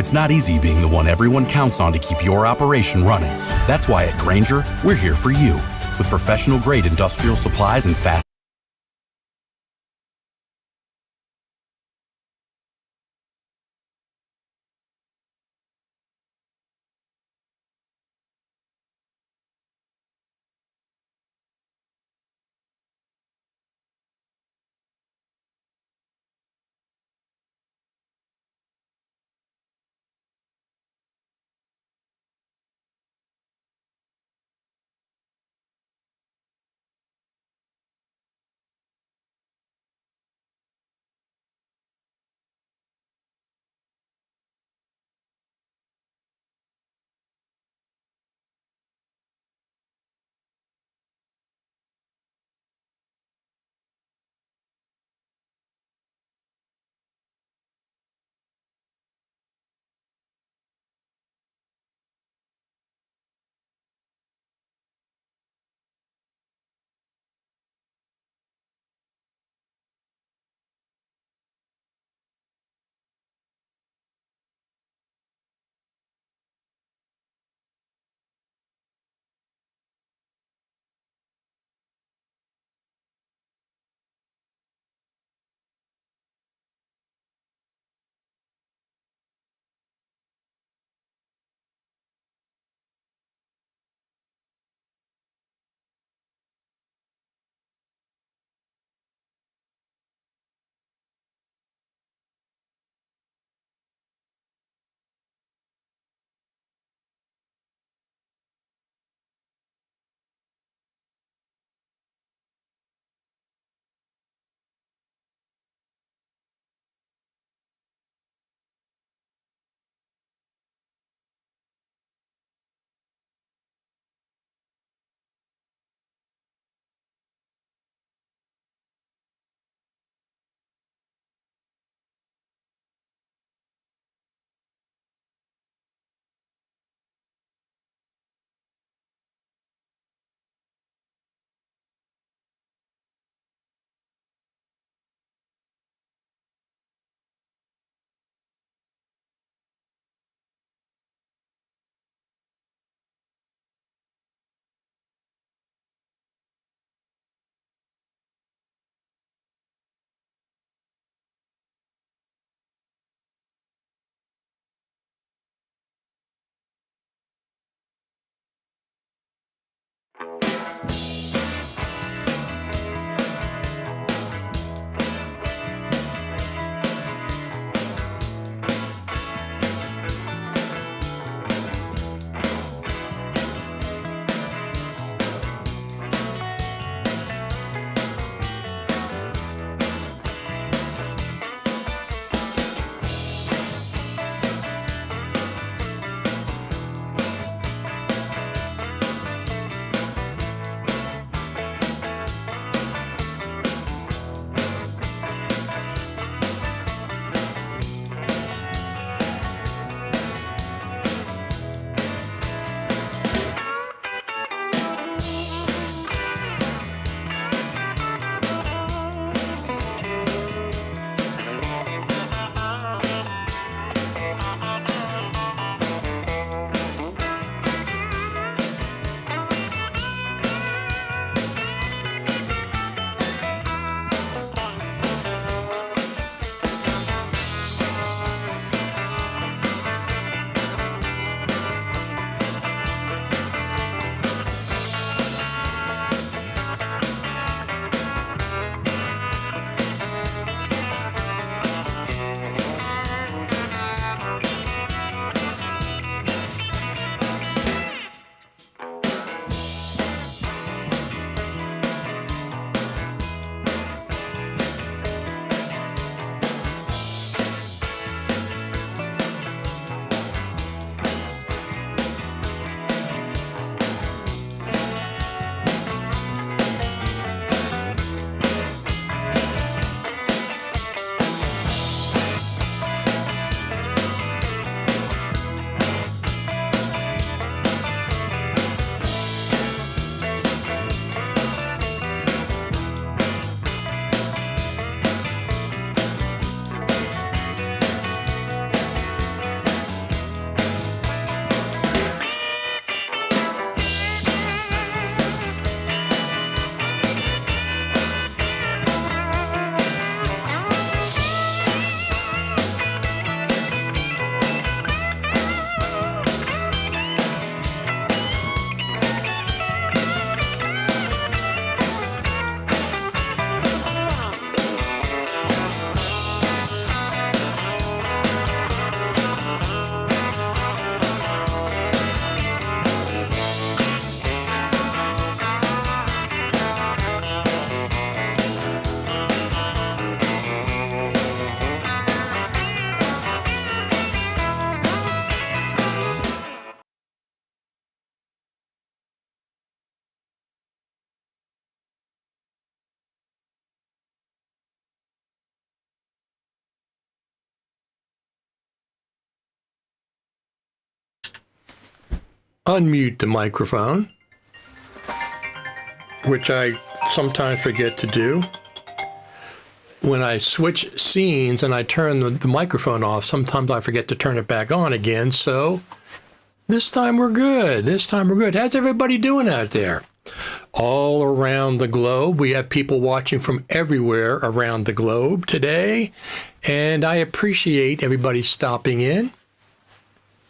It's not easy being the one everyone counts on to keep your operation running. That's why at Grainger, we're here for you, with professional-grade industrial supplies and fast unmute the microphone, which I sometimes forget to do. When I switch scenes and I turn the microphone off, sometimes I forget to turn it back on again. So this time we're good. How's everybody doing out there? All around the globe. We have people watching from everywhere around the globe today. And I appreciate everybody stopping in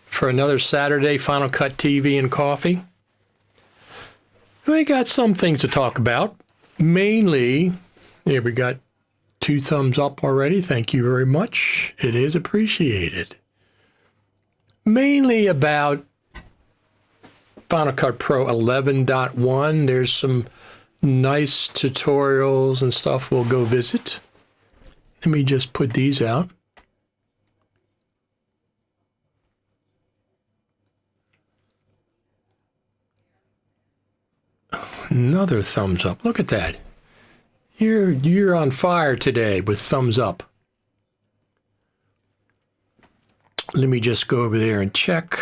for another Saturday Final Cut TV and Coffee. We got some things to talk about. Mainly, here we got 2 thumbs up already. Thank you very much. It is appreciated. Mainly about Final Cut Pro 11.1. There's some nice tutorials and stuff we'll go visit. Let me just put these out. Another thumbs up. Look at that. You're on fire today with thumbs up. Let me just go over there and check.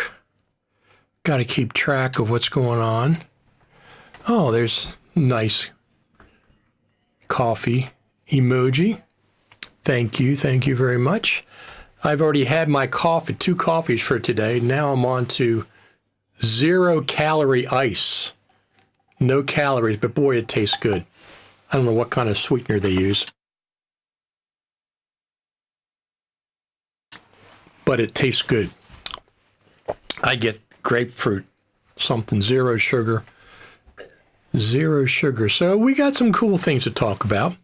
Got to keep track of what's going on. Oh, there's nice coffee emoji. Thank you very much. I've already had my coffee, 2 coffees for today. Now I'm on to 0-calorie ice. No calories, but boy, it tastes good. I don't know what kind of sweetener they use, but it tastes good. I get grapefruit, something 0 sugar. So we got some cool things to talk about.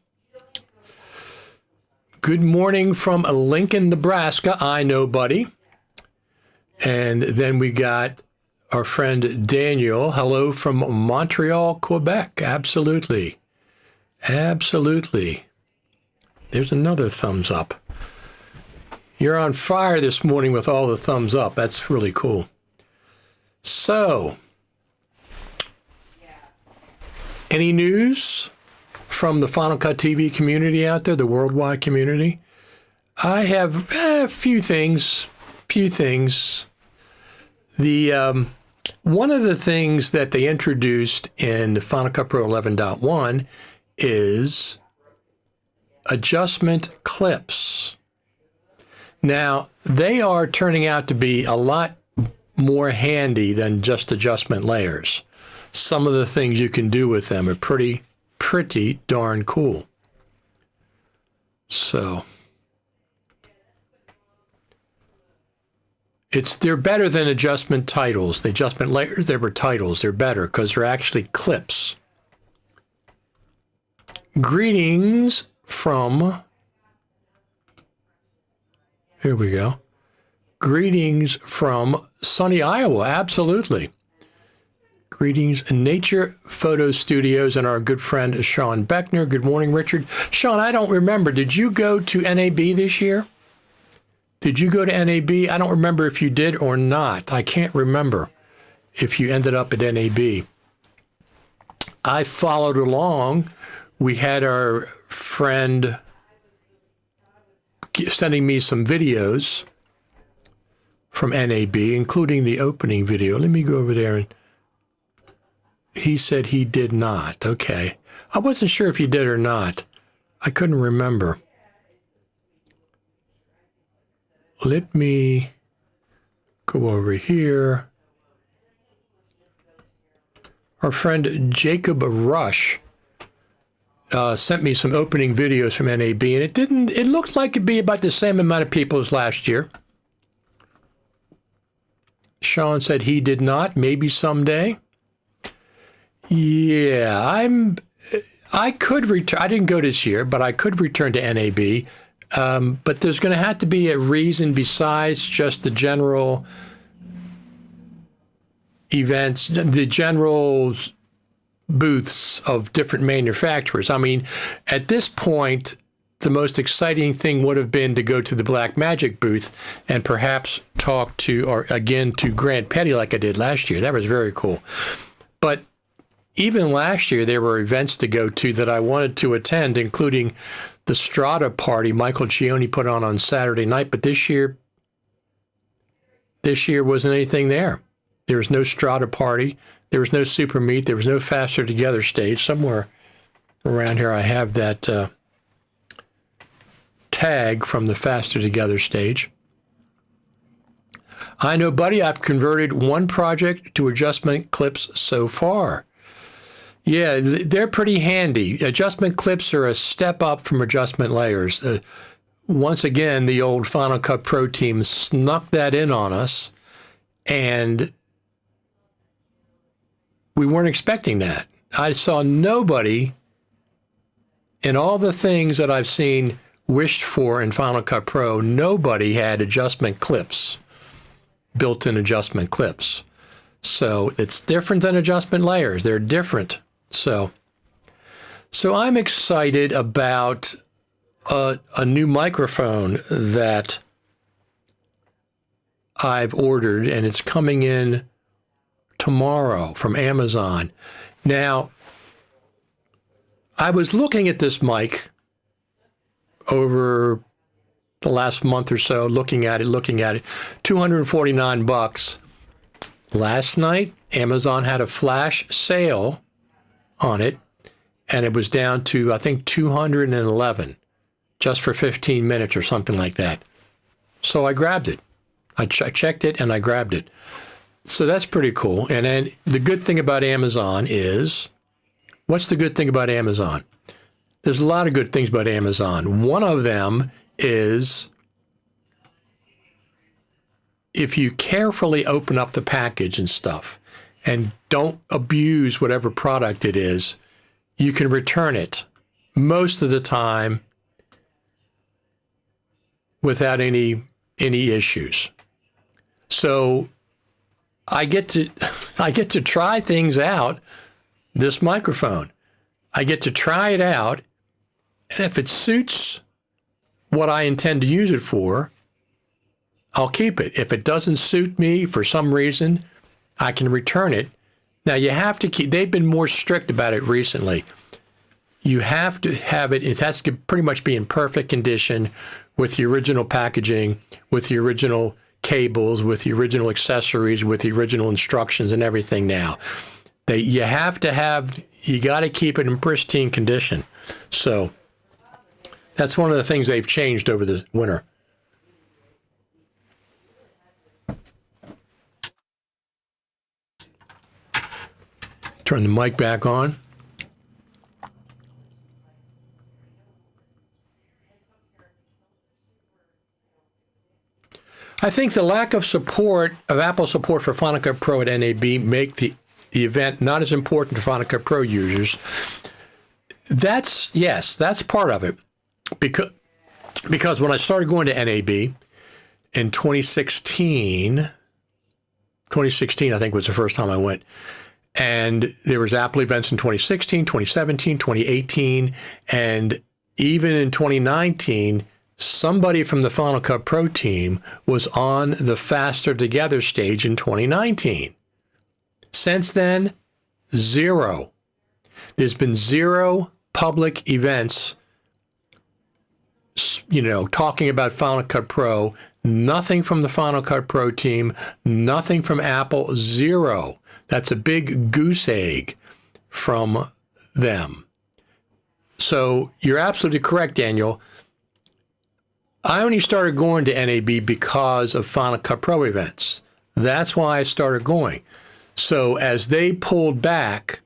Good morning from Lincoln, Nebraska. I know, buddy. And then we got our friend Daniel. Hello from Montreal, Quebec. Absolutely. There's another thumbs up. You're on fire this morning with all the thumbs up. That's really cool. So, any news from the Final Cut TV community out there, the worldwide community? I have a few things. One of the things that they introduced in the Final Cut Pro 11.1 is adjustment clips. Now, they are turning out to be a lot more handy than just adjustment layers. Some of the things you can do with them are pretty darn cool. So, they're better than adjustment titles. The adjustment layers, they were titles. They're better because they're actually clips. Greetings from, here we go. Greetings from sunny Iowa, absolutely. Greetings, Nature Photo Studios and our good friend Sean Beckner. Good morning, Richard. Sean, I don't remember, did you go to NAB this year? Did you go to NAB? I don't remember if you did or not. I can't remember if you ended up at NAB. I followed along. We had our friend sending me some videos from NAB, including the opening video. Let me go over there. And he said he did not. Okay. I wasn't sure if he did or not. I couldn't remember. Let me go over here. Our friend Jacob Rush sent me some opening videos from NAB, and it looked like it'd be about the same amount of people as last year. Sean said he did not, maybe someday. Yeah, I could return. I didn't go this year, but I could return to NAB. But there's going to have to be a reason besides just the general events, the general booths of different manufacturers. I mean, at this point, the most exciting thing would have been to go to the Blackmagic booth and perhaps talk to, or again, to Grant Petty like I did last year. That was very cool. But even last year, there were events to go to that I wanted to attend, including the Strata party Michael Cioni put on Saturday night. But this year wasn't anything there. There was no strata party. There was no super meet. There was no faster together stage. Somewhere around here I have that tag from the faster together stage. I know, buddy, I've converted one project to adjustment clips so far. Yeah, they're pretty handy. Adjustment clips are a step up from adjustment layers. Once again, the old Final Cut Pro team snuck that in on us, and we weren't expecting that. I saw nobody in all the things that I've seen wished for in Final Cut Pro, nobody had adjustment clips, built-in adjustment clips. So it's different than adjustment layers. They're different. So I'm excited about a new microphone that I've ordered, and it's coming in tomorrow from Amazon. Now, I was looking at this mic over the last month or so, looking at it, $249. Last night, Amazon had a flash sale on it, and it was down to, I think, $211, just for 15 minutes or something like that. So I grabbed it. I checked it and I grabbed it. So that's pretty cool. And then the good thing about Amazon is, what's the good thing about Amazon? There's a lot of good things about Amazon. One of them is if you carefully open up the package and stuff and don't abuse whatever product it is, you can return it most of the time without any issues. So I get to try things out, this microphone. I get to try it out, and if it suits what I intend to use it for, I'll keep it. If it doesn't suit me for some reason, I can return it. Now, you have to keep, they've been more strict about it recently. You have to have it, it has to pretty much be in perfect condition with the original packaging, with the original cables, with the original accessories, with the original instructions and everything now. You got to keep it in pristine condition. So that's one of the things they've changed over the winter. Turn the mic back on. I think the lack of support, of Apple support for Final Cut Pro at NAB make the event not as important to Final Cut Pro users. That's part of it. Because when I started going to NAB in 2016, I think was the first time I went, and there was Apple events in 2016, 2017, 2018, and even in 2019, somebody from the Final Cut Pro team was on the Faster Together stage in 2019. Since then, zero. There's been zero public events, talking about Final Cut Pro. Nothing from the Final Cut Pro team, nothing from Apple, zero. That's a big goose egg from them. So you're absolutely correct, Daniel. I only started going to NAB because of Final Cut Pro events. That's why I started going. So as they pulled back,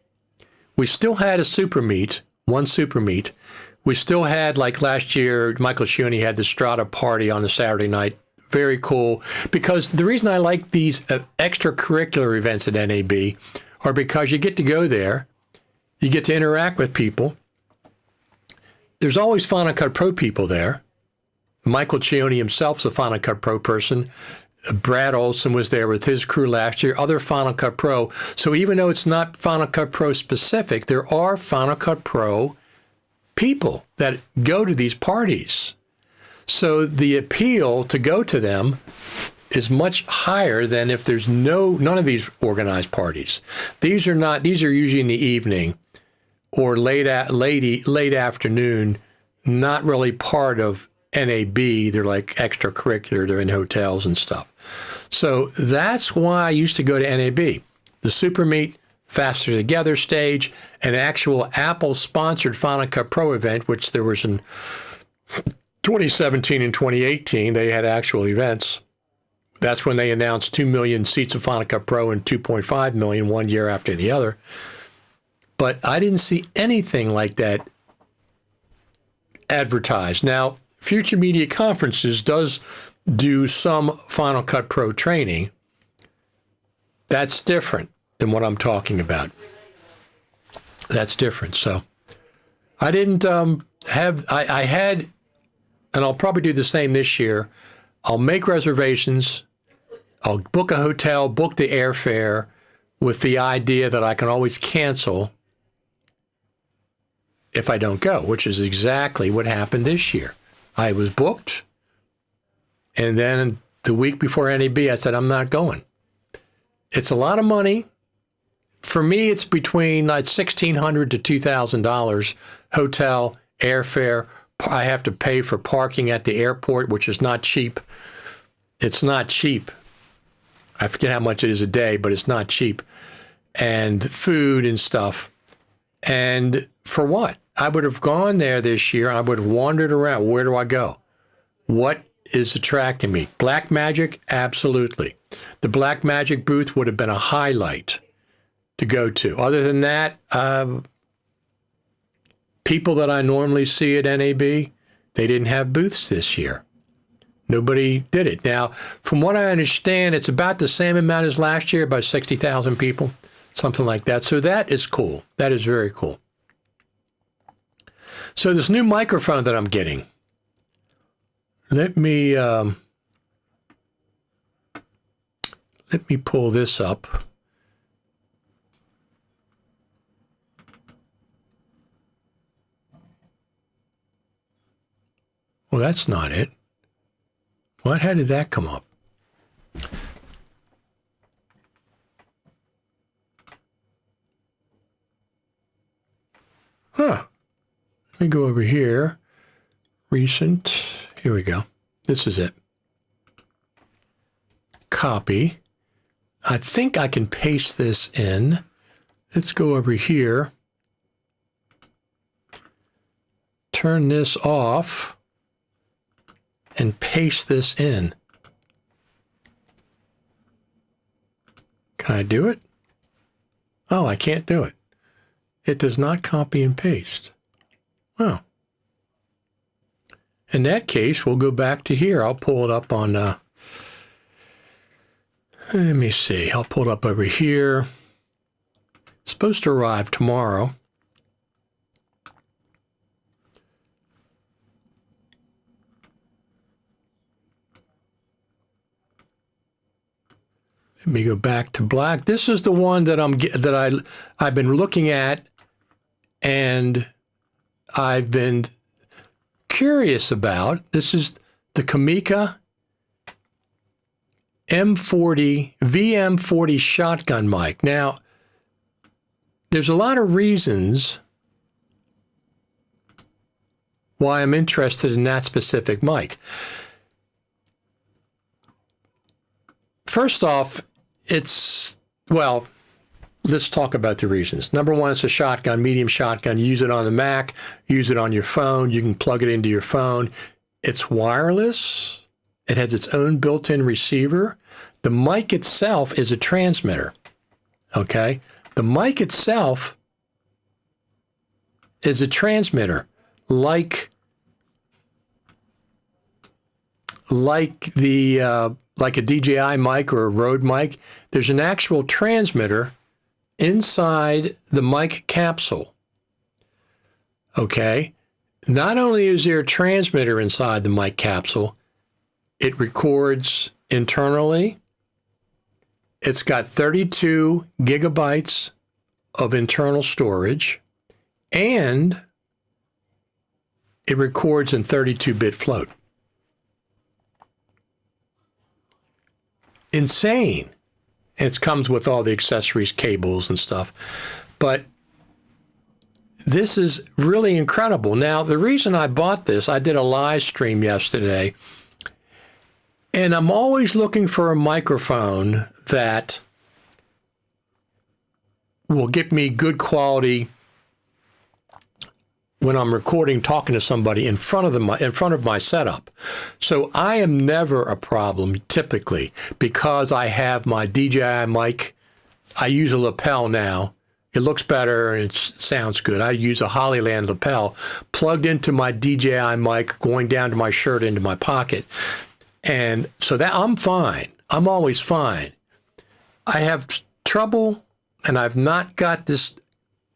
we still had a super meet, one super meet. We still had, like last year, Michael Schioni had the Strata party on a Saturday night. Very cool. Because the reason I like these extracurricular events at NAB are because you get to go there, you get to interact with people. There's always Final Cut Pro people there. Michael Schioni himself's a Final Cut Pro person. Brad Olson was there with his crew last year, other Final Cut Pro. So even though it's not Final Cut Pro specific, there are Final Cut Pro people that go to these parties. So the appeal to go to them is much higher than if there's none of these organized parties. These are usually in the evening or late afternoon, not really part of NAB. They're like extracurricular. They're in hotels and stuff. So that's why I used to go to NAB. The Super Meet, Faster Together stage, an actual Apple-sponsored Final Cut Pro event, which there was in 2017 and 2018. They had actual events. That's when they announced 2 million seats of Final Cut Pro and 2.5 million one year after the other. But I didn't see anything like that advertised. Now, Future Media Conferences does do some Final Cut Pro training. That's different than what I'm talking about. That's different. So I didn't I had, and I'll probably do the same this year. I'll make reservations. I'll book a hotel, book the airfare with the idea that I can always cancel if I don't go, which is exactly what happened this year. I was booked, and then the week before NAB, I said, I'm not going. It's a lot of money. For me, it's between like $1,600 to $2,000, hotel, airfare. I have to pay for parking at the airport, which is not cheap. It's not cheap. I forget how much it is a day, but it's not cheap. And food and stuff. And for what? I would have gone there this year. I would have wandered around. Where do I go? What is attracting me? Black Magic? Absolutely. The Black Magic booth would have been a highlight to go to. Other than that, people that I normally see at NAB, they didn't have booths this year. Nobody did it. Now, from what I understand, it's about the same amount as last year, about 60,000 people, something like that. So that is cool. That is very cool. So this new microphone that I'm getting, let me pull this up. Well, that's not it. What? How did that come up? Huh. Let me go over here. Recent. Here we go. This is it. Copy. I think I can paste this in. Let's go over here. Turn this off. And paste this in. Can I do it? Oh, I can't do it. It does not copy and paste. Oh. In that case, we'll go back to here. I'll pull it up on, let me see. I'll pull it up over here. It's supposed to arrive tomorrow. Let me go back to black. This is the one that I've been looking at, and I've been curious about. This is the Kamika VM40 shotgun mic. Now, there's a lot of reasons why I'm interested in that specific mic. First off, well, let's talk about the reasons. Number one, it's a shotgun, medium shotgun. Use it on the Mac, use it on your phone. You can plug it into your phone. It's wireless. It has its own built-in receiver. The mic itself is a transmitter, okay? The mic itself is a transmitter, like a DJI mic or a Rode mic. There's an actual transmitter inside the mic capsule. Okay? Not only is there a transmitter inside the mic capsule, it records internally. It's got 32 gigabytes of internal storage, and it records in 32-bit float. Insane. It comes with all the accessories, cables and stuff. But This is really incredible. Now, the reason I bought this, I did a live stream yesterday, and I'm always looking for a microphone that will get me good quality when I'm recording, talking to somebody in front of my setup. So I am never a problem typically because I have my DJI mic. I use a lapel now. It looks better and it sounds good. I use a Hollyland lapel plugged into my DJI mic, going down to my shirt into my pocket. And so that I'm fine. I'm always fine. I have trouble, and I've not got this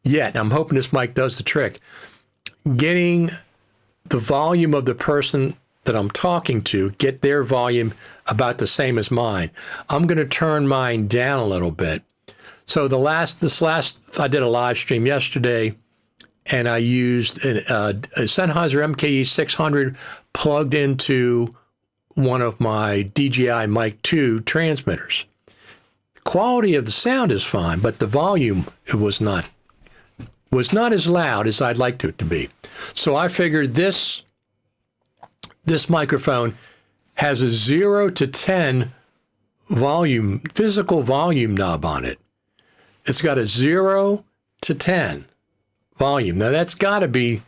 yet. I'm hoping this mic does the trick. Getting the volume of the person that I'm talking to, get their volume about the same as mine. I'm going to turn mine down a little bit. So I did a live stream yesterday, and I used a Sennheiser MKE 600 plugged into one of my DJI Mic 2 transmitters. The quality of the sound is fine, but the volume was not as loud as I'd like it to be. So I figured this microphone has a 0 to 10 physical volume knob on it. It's got a 0 to 10 volume. Now that's got to be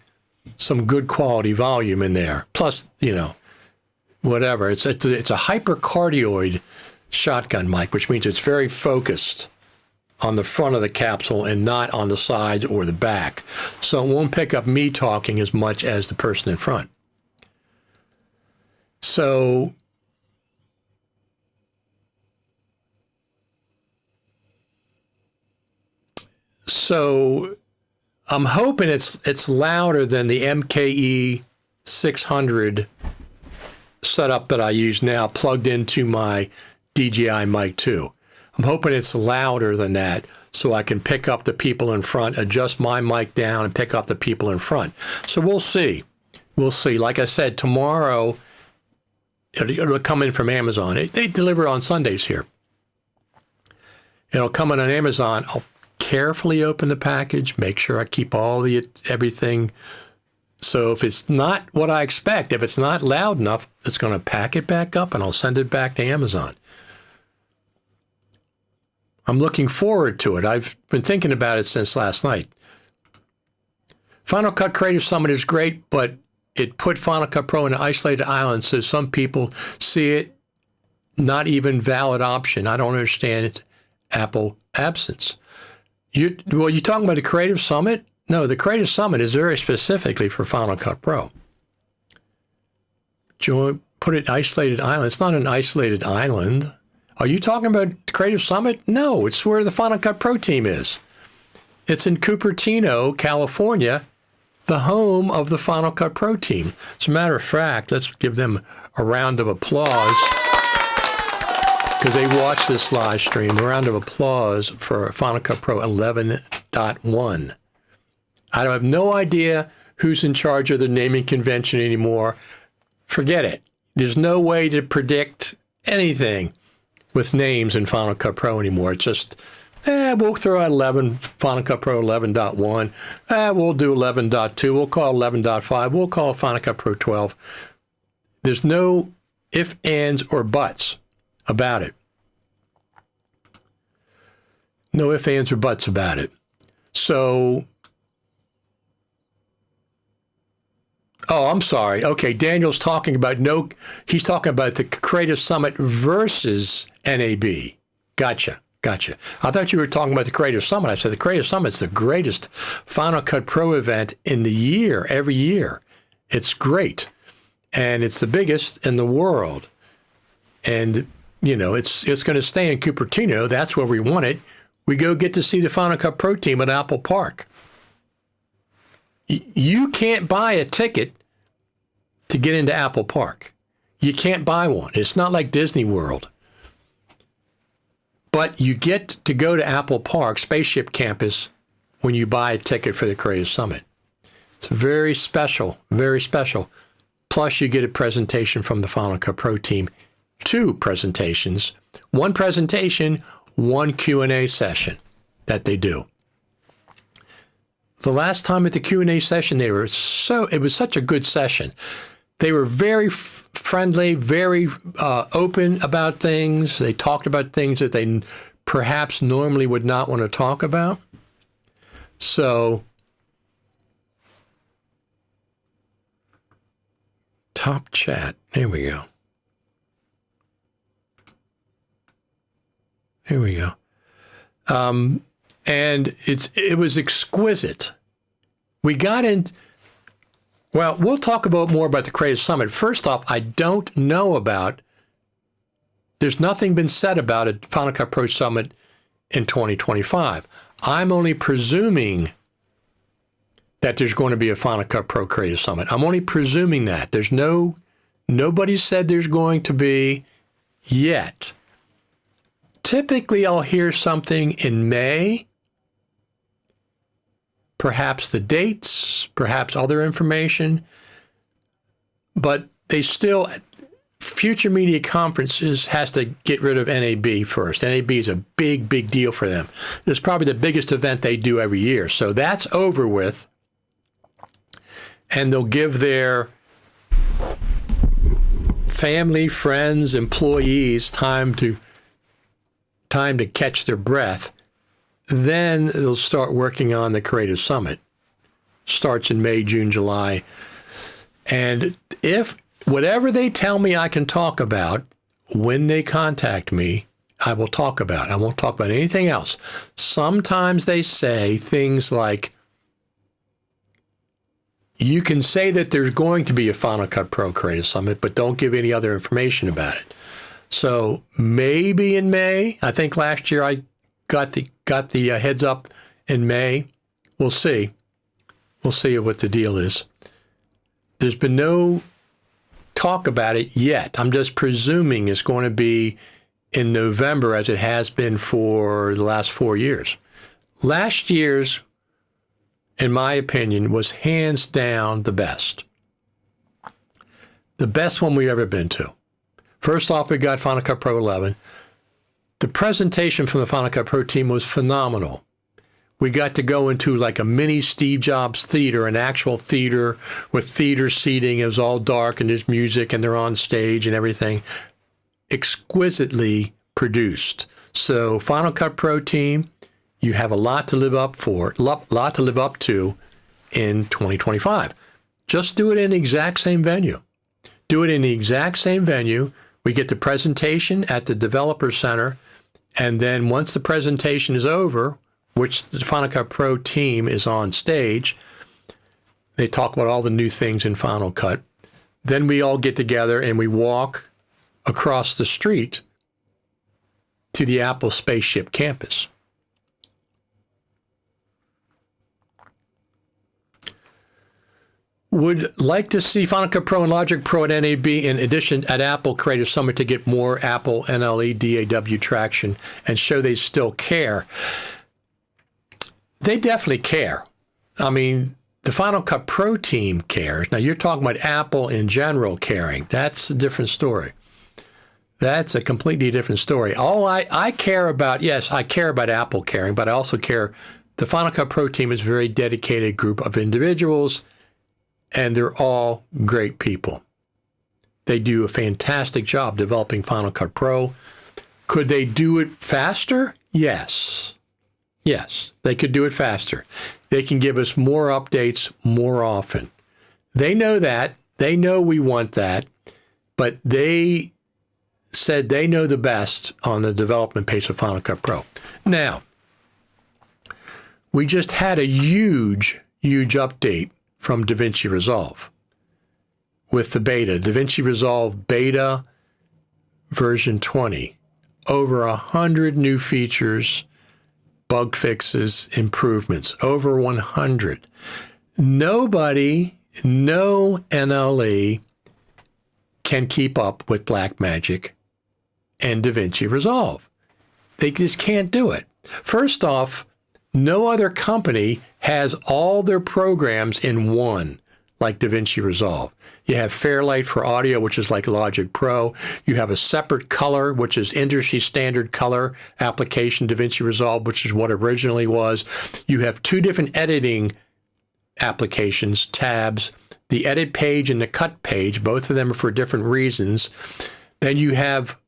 some good quality volume in there. Plus, whatever. It's a hypercardioid shotgun mic, which means it's very focused on the front of the capsule and not on the sides or the back. So it won't pick up me talking as much as the person in front. So I'm hoping it's louder than the MKE 600 setup that I use now, plugged into my DJI Mic 2. I'm hoping it's louder than that so I can pick up the people in front, adjust my mic down, and pick up the people in front. So we'll see. We'll see. Like I said, tomorrow it'll come in from Amazon. They deliver on Sundays here. It'll come in on Amazon. I'll carefully open the package, make sure I keep everything. So if it's not what I expect, if it's not loud enough, it's going to pack it back up and I'll send it back to Amazon. I'm looking forward to it. I've been thinking about it since last night. Final Cut Creative Summit is great, but it put Final Cut Pro in an isolated island, so some people see it not even valid option. I don't understand its Apple absence. You talking about the Creative Summit? No, the Creative Summit is very specifically for Final Cut Pro. Put it isolated island. It's not an isolated island. Are you talking about the Creative Summit? No, it's where the Final Cut Pro team is. It's in Cupertino, California, the home of the Final Cut Pro team. As a matter of fact, let's give them a round of applause because they watched this live stream. A round of applause for Final Cut Pro 11.1. I have no idea who's in charge of the naming convention anymore. Forget it. There's no way to predict anything with names in Final Cut Pro anymore. It's just, we'll throw out Final Cut Pro 11.1. We'll do 11.2. We'll call 11.5. We'll call Final Cut Pro 12. There's no ifs, ands, or buts about it. No ifs, ands, or buts about it. So, I'm sorry. Okay, Daniel's talking about he's talking about the Creative Summit versus NAB. Gotcha. I thought you were talking about the Creative Summit. I said the Creative Summit's the greatest Final Cut Pro event in the year, every year. It's great. And it's the biggest in the world. And, it's going to stay in Cupertino. That's where we want it. We go get to see the Final Cut Pro team at Apple Park. You can't buy a ticket to get into Apple Park. You can't buy one. It's not like Disney World. But you get to go to Apple Park, Spaceship Campus, when you buy a ticket for the Creative Summit. It's very special, very special. Plus, you get a presentation from the Final Cut Pro team. 2 presentations. 1 presentation, 1 Q&A session that they do. the last time at the Q&A session, it was such a good session. They were very friendly, very open about things. They talked about things that they perhaps normally would not want to talk about. So, top chat. There we go. Here we go. And it was exquisite. We got in. Well, we'll talk more about the Creative Summit. First off, I don't know about. There's nothing been said about it, Final Cut Pro Summit in 2025. I'm only presuming that there's going to be a Final Cut Pro Creative Summit. I'm only presuming that. Nobody said there's going to be yet. Typically, I'll hear something in May, perhaps the dates, perhaps other information, but they still, Future Media Conferences has to get rid of NAB first. NAB is a big, big deal for them. It's probably the biggest event they do every year. So that's over with, and they'll give their family, friends, employees time to catch their breath. Then they'll start working on the Creative Summit. Starts in May, June, July. And if whatever they tell me I can talk about, when they contact me, I will talk about. I won't talk about anything else. Sometimes they say things like, you can say that there's going to be a Final Cut Pro Creative Summit, but don't give any other information about it. So maybe in May. I think last year I got the heads up in May. We'll see. We'll see what the deal is. There's been no talk about it yet. I'm just presuming it's going to be in November, as it has been for the last 4 years. Last year's, in my opinion, was hands down the best. The best one we've ever been to. First off, we got Final Cut Pro 11. The presentation from the Final Cut Pro team was phenomenal. We got to go into like a mini Steve Jobs theater, an actual theater with theater seating. It was all dark and there's music and they're on stage and everything. Exquisitely produced. So Final Cut Pro team, you have a lot to live up to in 2025. Just do it in the exact same venue. Do it in the exact same venue. We get the presentation at the Developer Center, and then once the presentation is over, which the Final Cut Pro team is on stage, they talk about all the new things in Final Cut. Then we all get together and we walk across the street to the Apple Spaceship campus. Would like to see Final Cut Pro and Logic Pro at NAB in addition at Apple Creative Summit to get more Apple NLE DAW traction and show they still care. They definitely care. I mean, the Final Cut Pro team cares. Now, you're talking about Apple in general caring. That's a different story. That's a completely different story. All I care about, yes, I care about Apple caring, but I also care the Final Cut Pro team is a very dedicated group of individuals, and they're all great people. They do a fantastic job developing Final Cut Pro. Could they do it faster? Yes. Yes, they could do it faster. They can give us more updates more often. They know that. They know we want that. But they said they know the best on the development pace of Final Cut Pro. Now, we just had a huge update from DaVinci Resolve with the beta. DaVinci Resolve beta version 20. Over 100 new features, bug fixes, improvements. Over 100. Nobody, no NLE can keep up with Blackmagic and DaVinci Resolve. They just can't do it. First off, no other company has all their programs in one, like DaVinci Resolve. You have Fairlight for audio, which is like Logic Pro. You have a separate color, which is industry standard color application, DaVinci Resolve, which is what originally was. You have two different editing applications, tabs, the edit page and the cut page. Both of them are for different reasons. Then you have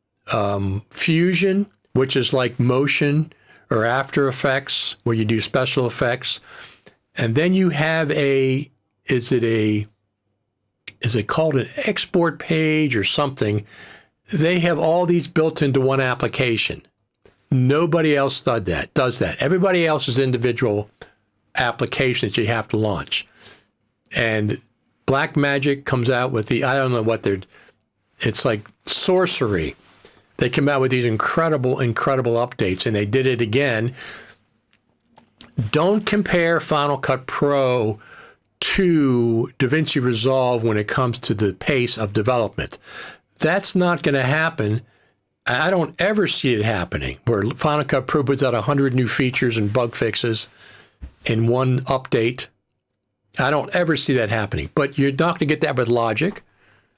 Fusion, which is like Motion or After Effects, where you do special effects. And then you have is it called an export page or something? They have all these built into one application. Nobody else does that. Everybody else is individual applications you have to launch. And Blackmagic comes out with I don't know what it's like sorcery. They come out with these incredible updates, and they did it again. Don't compare Final Cut Pro to DaVinci Resolve when it comes to the pace of development. That's not going to happen. I don't ever see it happening, where Final Cut Pro puts out 100 new features and bug fixes in one update. I don't ever see that happening. But you're not going to get that with Logic.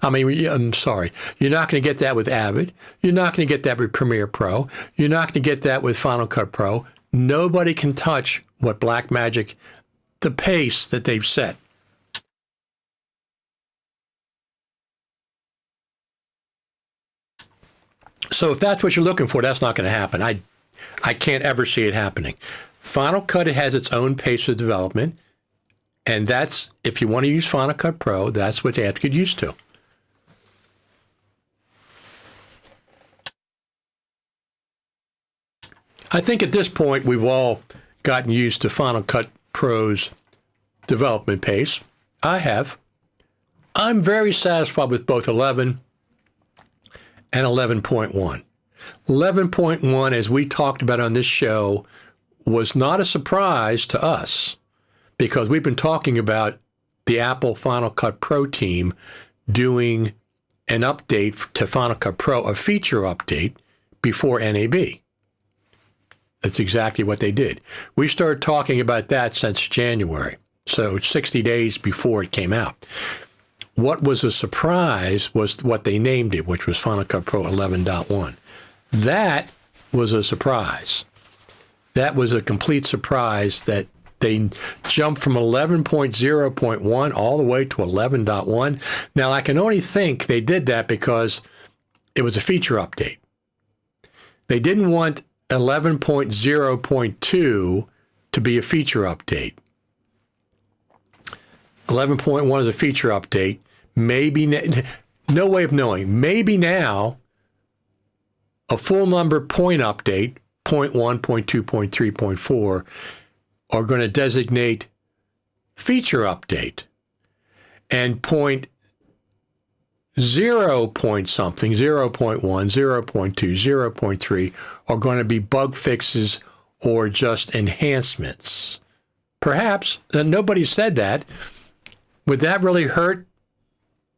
I'm sorry. You're not going to get that with Avid. You're not going to get that with Premiere Pro. You're not going to get that with Final Cut Pro. Nobody can touch what Blackmagic, the pace that they've set. So if that's what you're looking for, that's not going to happen. I can't ever see it happening. Final Cut has its own pace of development, and that's, if you want to use Final Cut Pro, that's what you have to get used to. I think at this point, we've all gotten used to Final Cut Pro's development pace. I have. I'm very satisfied with both 11 and 11.1. 11.1, as we talked about on this show, was not a surprise to us because we've been talking about the Apple Final Cut Pro team doing an update to Final Cut Pro, a feature update before NAB. That's exactly what they did. We started talking about that since January, so 60 days before it came out. What was a surprise was what they named it, which was Final Cut Pro 11.1. That was a surprise. That was a complete surprise that they jumped from 11.0.1 all the way to 11.1. Now, I can only think they did that because it was a feature update. They didn't want 11.0.2 to be a feature update. 11.1 is a feature update. Maybe, no way of knowing. Maybe now a full number point update, 0.1, 0.2, 0.3, 0.4, are going to designate feature update. And point 0 point something, 0.1, 0.2, 0.3 are going to be bug fixes or just enhancements. Perhaps, nobody said that. Would that really hurt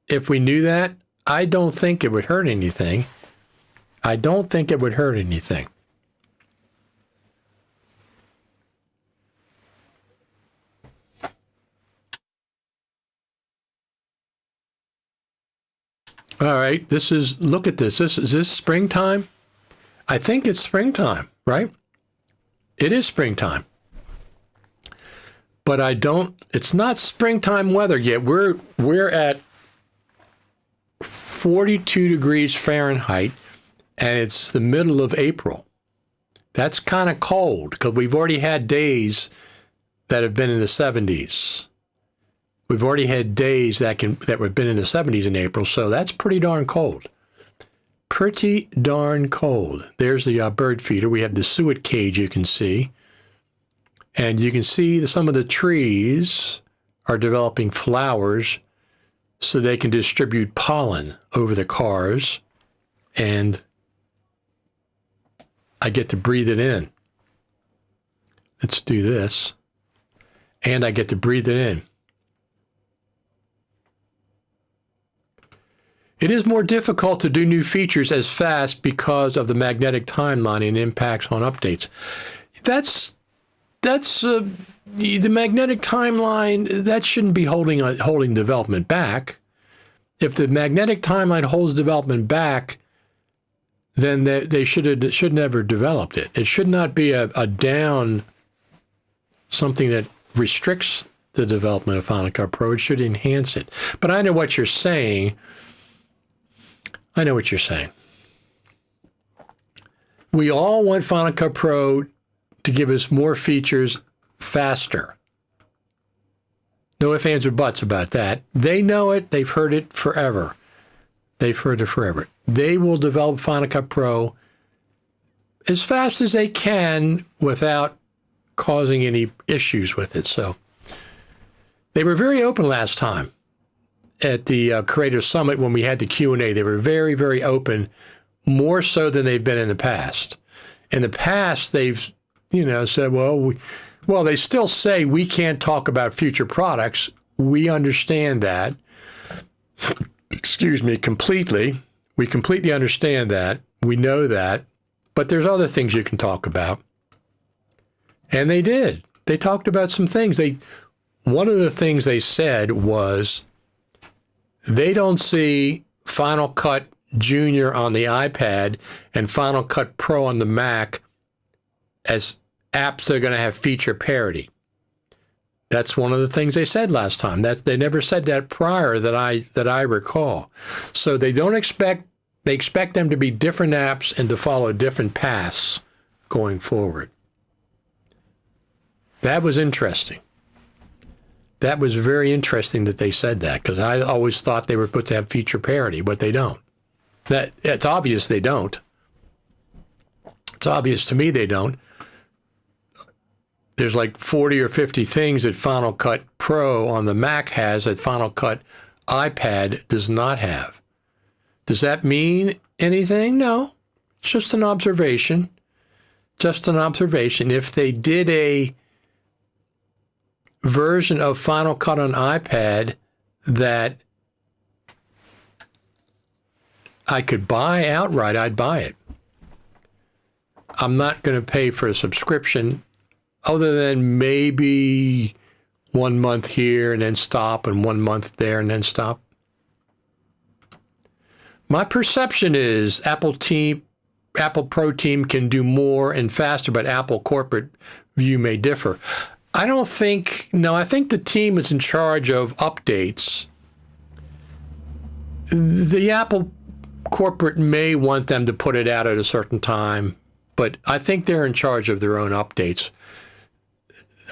if we knew that? I don't think it would hurt anything. I don't think it would hurt anything. All right, look at this. Is this springtime? I think it's springtime, right? It is springtime. But it's not springtime weather yet. We're at 42 degrees Fahrenheit, and it's the middle of April. That's kind of cold because we've already had days that have been in the 70s. We've already had days that have been in the 70s in April, so that's pretty darn cold. Pretty darn cold. There's the bird feeder. We have the suet cage you can see. And you can see some of the trees are developing flowers so they can distribute pollen over the cars. And I get to breathe it in. Let's do this. And I get to breathe it in. It is more difficult to do new features as fast because of the magnetic timeline and impacts on updates. That's the magnetic timeline. That shouldn't be holding development back. If the magnetic timeline holds development back, then they should never developed it. It should not be a down, something that restricts the development of Final Cut Pro. It should enhance it. But I know what you're saying. We all want Final Cut Pro to give us more features faster. No ifs, ands, or buts about that. They know it. They've heard it forever. They will develop Final Cut Pro as fast as they can without causing any issues with it. So they were very open last time at the Creator Summit when we had the Q&A. They were very, very open, more so than they've been in the past. In the past, they've, said, well, they still say we can't talk about future products. We understand that. Excuse me, completely. We completely understand that. We know that. But there's other things you can talk about. And they did. They talked about some things. One of the things they said was they don't see Final Cut Junior on the iPad and Final Cut Pro on the Mac as apps that are going to have feature parity. That's one of the things they said last time. They never said that prior that I recall. So they expect them to be different apps and to follow different paths going forward. That was interesting. That was very interesting that they said that, because I always thought they were supposed to have feature parity, but they don't. It's obvious they don't. It's obvious to me they don't. There's like 40 or 50 things that Final Cut Pro on the Mac has that Final Cut iPad does not have. Does that mean anything? No. It's just an observation. Just an observation. If they did a version of Final Cut on iPad that I could buy outright, I'd buy it. I'm not going to pay for a subscription other than maybe 1 month here and then stop, and 1 month there and then stop. My perception is Apple Pro team can do more and faster, but Apple corporate view may differ. I think the team is in charge of updates. The Apple corporate may want them to put it out at a certain time, but I think they're in charge of their own updates.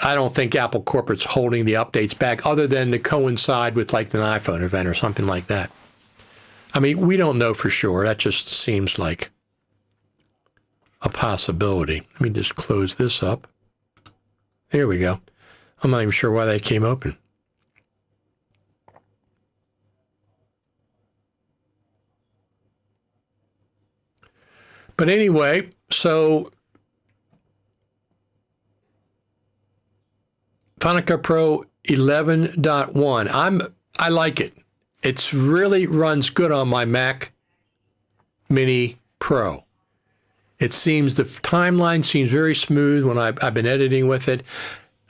I don't think Apple corporate's holding the updates back other than to coincide with like an iPhone event or something like that. I mean, we don't know for sure. That just seems like a possibility. Let me just close this up. There we go. I'm not even sure why that came open. But anyway, so Final Cut Pro 11.1. I like it. It's really runs good on my Mac Mini Pro. It seems the timeline seems very smooth when I've been editing with it.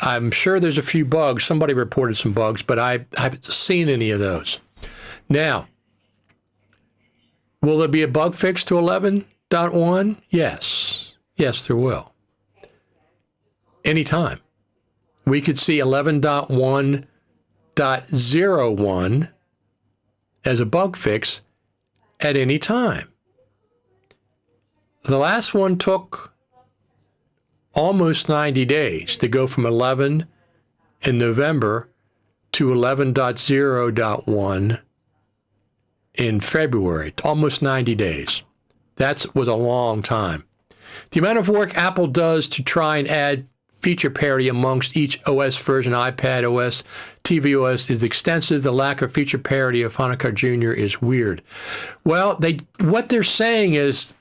I'm sure there's a few bugs. Somebody reported some bugs, but I haven't seen any of those. Now, will there be a bug fix to 11.1? Yes. Yes, there will. Anytime. We could see 11.1.01 as a bug fix at any time. The last one took almost 90 days to go from 11 in November to 11.0.1 in February, almost 90 days. That was a long time. The amount of work Apple does to try and add feature parity amongst each OS version, iPad OS, tvOS, is extensive. The lack of feature parity of Final Cut Junior is weird. Well, what they're saying is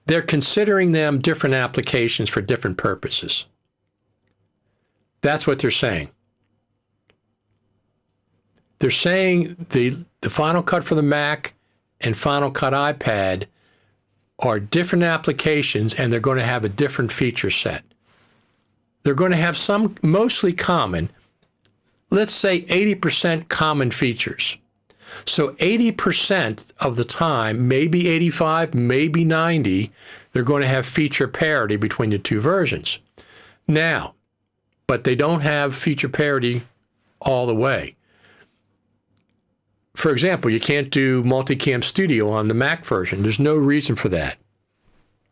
they're considering them different applications for different purposes. That's what they're saying. They're saying the Final Cut for the Mac and Final Cut iPad are different applications, and they're going to have a different feature set. They're going to have some mostly common, let's say 80% common features. So 80% of the time, maybe 85, maybe 90, they're going to have feature parity between the two versions. Now, but they don't have feature parity all the way. For example, you can't do Multicam Studio on the Mac version. There's no reason for that.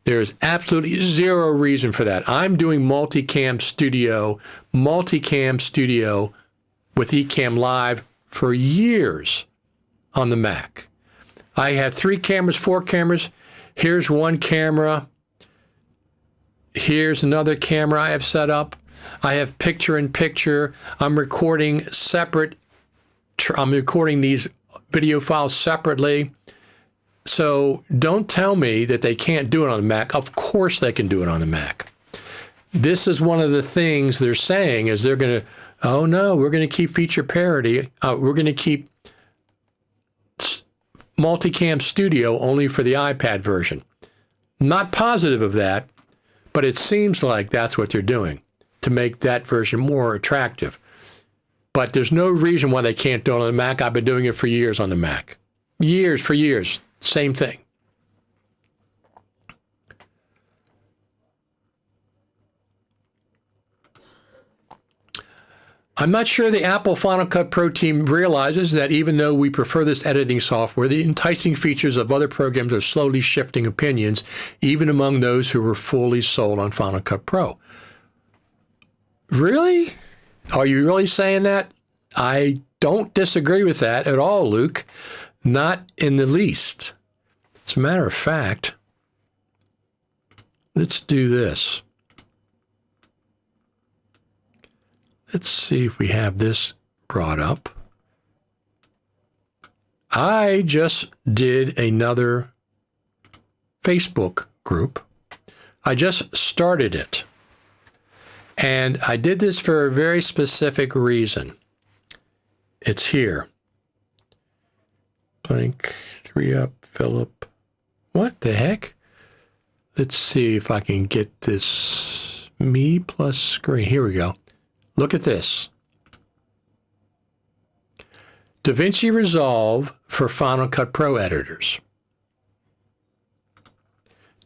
There's absolutely zero reason for that. I'm doing Multicam Studio with Ecamm Live for years on the Mac. I had 3 cameras, 4 cameras. Here's one camera. Here's another camera I have set up. I have picture-in-picture. I'm recording these video files separately. So don't tell me that they can't do it on the Mac. Of course they can do it on the Mac. This is one of the things they're saying is they're going to, oh no, we're going to keep feature parity. We're going to keep Multicam Studio only for the iPad version. Not positive of that, but it seems like that's what they're doing to make that version more attractive. But there's no reason why they can't do it on the Mac. I've been doing it for years on the Mac. Years. Same thing. I'm not sure the Apple Final Cut Pro team realizes that even though we prefer this editing software, the enticing features of other programs are slowly shifting opinions, even among those who were fully sold on Final Cut Pro. Really? Are you really saying that? I don't disagree with that at all, Luke. Not in the least. As a matter of fact, let's do this. Let's see if we have this brought up. I just did another Facebook group. I just started it. And I did this for a very specific reason. It's here. Blank, 3 up, Philip. What the heck? Let's see if I can get this. Me plus screen. Here we go. Look at this. DaVinci Resolve for Final Cut Pro editors.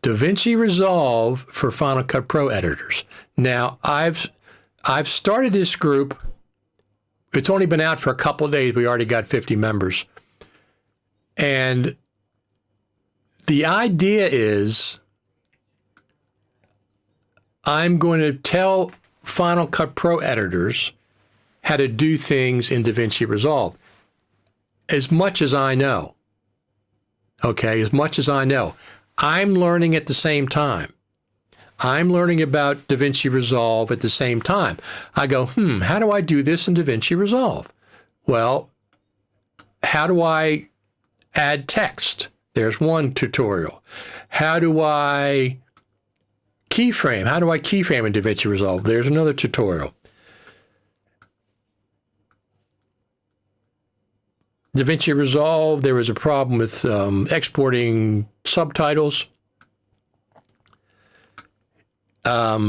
DaVinci Resolve for Final Cut Pro editors. Now, I've started this group. It's only been out for a couple of days. We already got 50 members. And the idea is I'm going to tell Final Cut Pro editors how to do things in DaVinci Resolve as much as I know. Okay, as much as I know. I'm learning at the same time. I'm learning about DaVinci Resolve at the same time. I go, how do I do this in DaVinci Resolve? Well, how do I add text? There's one tutorial. How do I keyframe? How do I keyframe in DaVinci Resolve? There's another tutorial. DaVinci Resolve, there was a problem with exporting subtitles. How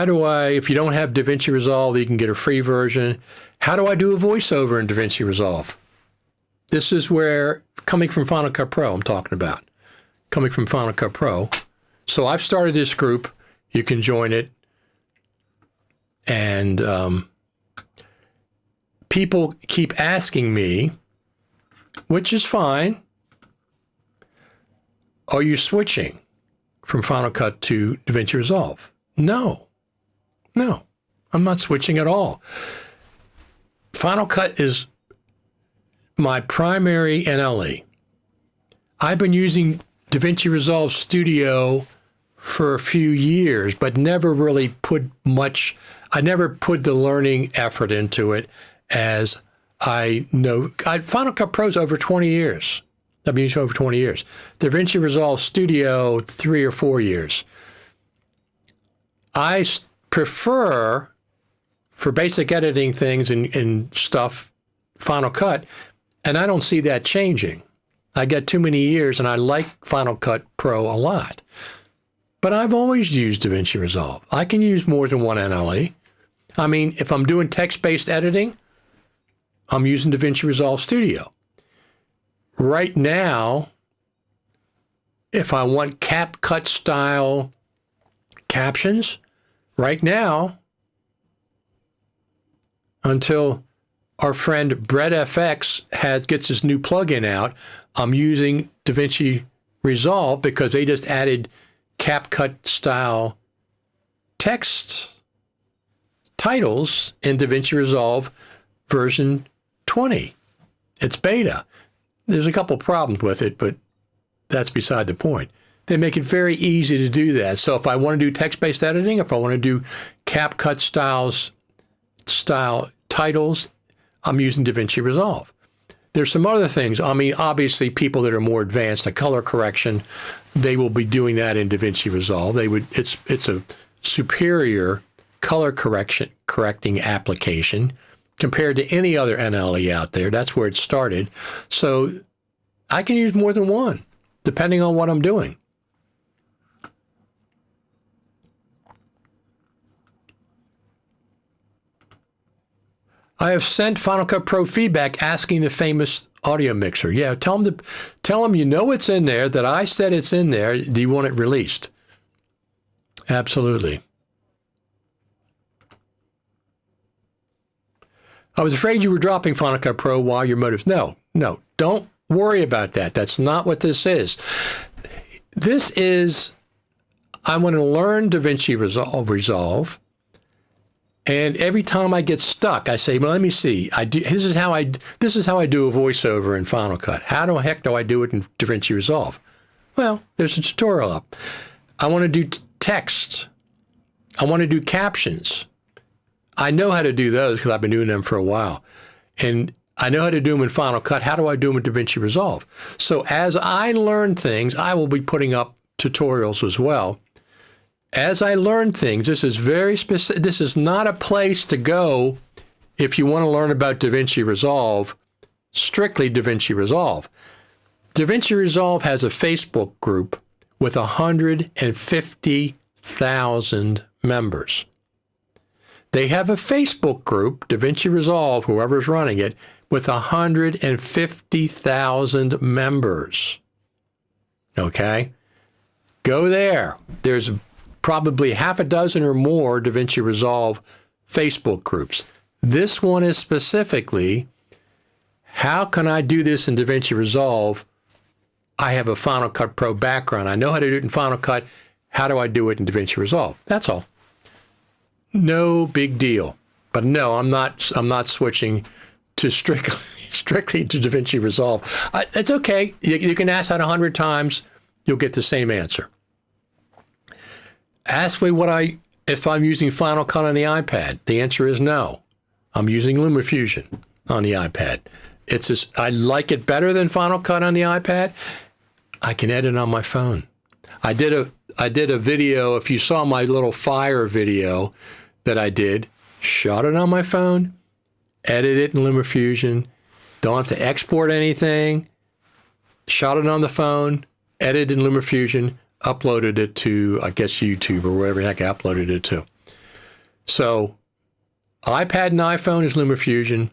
do I, if you don't have DaVinci Resolve, you can get a free version. How do I do a voiceover in DaVinci Resolve? This is where, coming from Final Cut Pro, I'm talking about. Coming from Final Cut Pro. So I've started this group. You can join it. And people keep asking me, which is fine, are you switching from Final Cut to DaVinci Resolve? No, I'm not switching at all. Final Cut is my primary NLE. I've been using DaVinci Resolve Studio for a few years, but never really put much, I never put the learning effort into it as I know. Final Cut Pro's over 20 years. I've been using it over 20 years. DaVinci Resolve Studio, 3 or 4 years. I prefer, for basic editing things and stuff, Final Cut, and I don't see that changing. I got too many years, and I like Final Cut Pro a lot. But I've always used DaVinci Resolve. I can use more than one NLE. I mean, if I'm doing text-based editing, I'm using DaVinci Resolve Studio. Right now, if I want CapCut style captions, right now, until our friend Brett FX gets his new plugin out. I'm using DaVinci Resolve because they just added CapCut style text titles in DaVinci Resolve version 20. It's beta. There's a couple problems with it, but that's beside the point. They make it very easy to do that. So if I want to do text-based editing, if I want to do CapCut style titles, I'm using DaVinci Resolve. There's some other things. I mean, obviously, people that are more advanced, the color correction, they will be doing that in DaVinci Resolve. It's a superior color correcting application compared to any other NLE out there. That's where it started. So I can use more than one, depending on what I'm doing. I have sent Final Cut Pro feedback asking the famous audio mixer. Yeah, tell them you know it's in there, that I said it's in there. Do you want it released? Absolutely. I was afraid you were dropping Final Cut Pro while your motives. No, don't worry about that. That's not what this is. This is, I want to learn DaVinci Resolve. And every time I get stuck, I say, well, let me see. This is how I do a voiceover in Final Cut. How the heck do I do it in DaVinci Resolve? Well, there's a tutorial up. I want to do text. I want to do captions. I know how to do those because I've been doing them for a while. And I know how to do them in Final Cut. How do I do them in DaVinci Resolve? So as I learn things, I will be putting up tutorials as well. As I learn things, this is very specific. This is not a place to go if you want to learn about DaVinci Resolve, strictly DaVinci Resolve. DaVinci Resolve has a Facebook group with 150,000 members. They have a Facebook group, DaVinci Resolve, whoever's running it, with 150,000 members. Okay? Go there. There's probably half a dozen or more DaVinci Resolve Facebook groups. This one is specifically, how can I do this in DaVinci Resolve? I have a Final Cut Pro background. I know how to do it in Final Cut. How do I do it in DaVinci Resolve? That's all. No big deal. But no, I'm not switching to strictly to DaVinci Resolve. It's okay. You can ask that 100 times. You'll get the same answer. Ask me if I'm using Final Cut on the iPad. The answer is no. I'm using LumaFusion on the iPad. I like it better than Final Cut on the iPad. I can edit on my phone. I did a video. If you saw my little fire video that I did, shot it on my phone, edit it in LumaFusion. Don't have to export anything. Shot it on the phone, edited in LumaFusion, uploaded it to, I guess, YouTube or wherever the heck I uploaded it to. So iPad and iPhone is LumaFusion.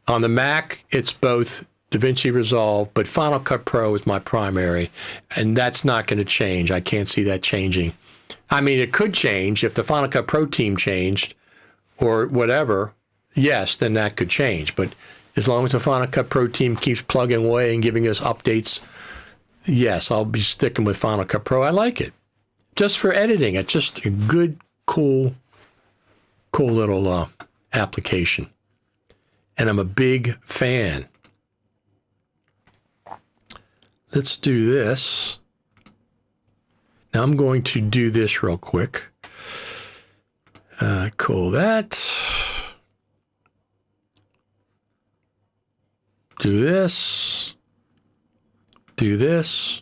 On the Mac, it's both DaVinci Resolve, but Final Cut Pro is my primary, and that's not going to change. I can't see that changing. I mean, it could change if the Final Cut Pro team changed or whatever. Yes, then that could change. But as long as the Final Cut Pro team keeps plugging away and giving us updates, yes, I'll be sticking with Final Cut Pro. I like it. Just for editing. It's just a good, cool little application. And I'm a big fan. Let's do this. Now I'm going to do this real quick. Cool that. Do this. Do this.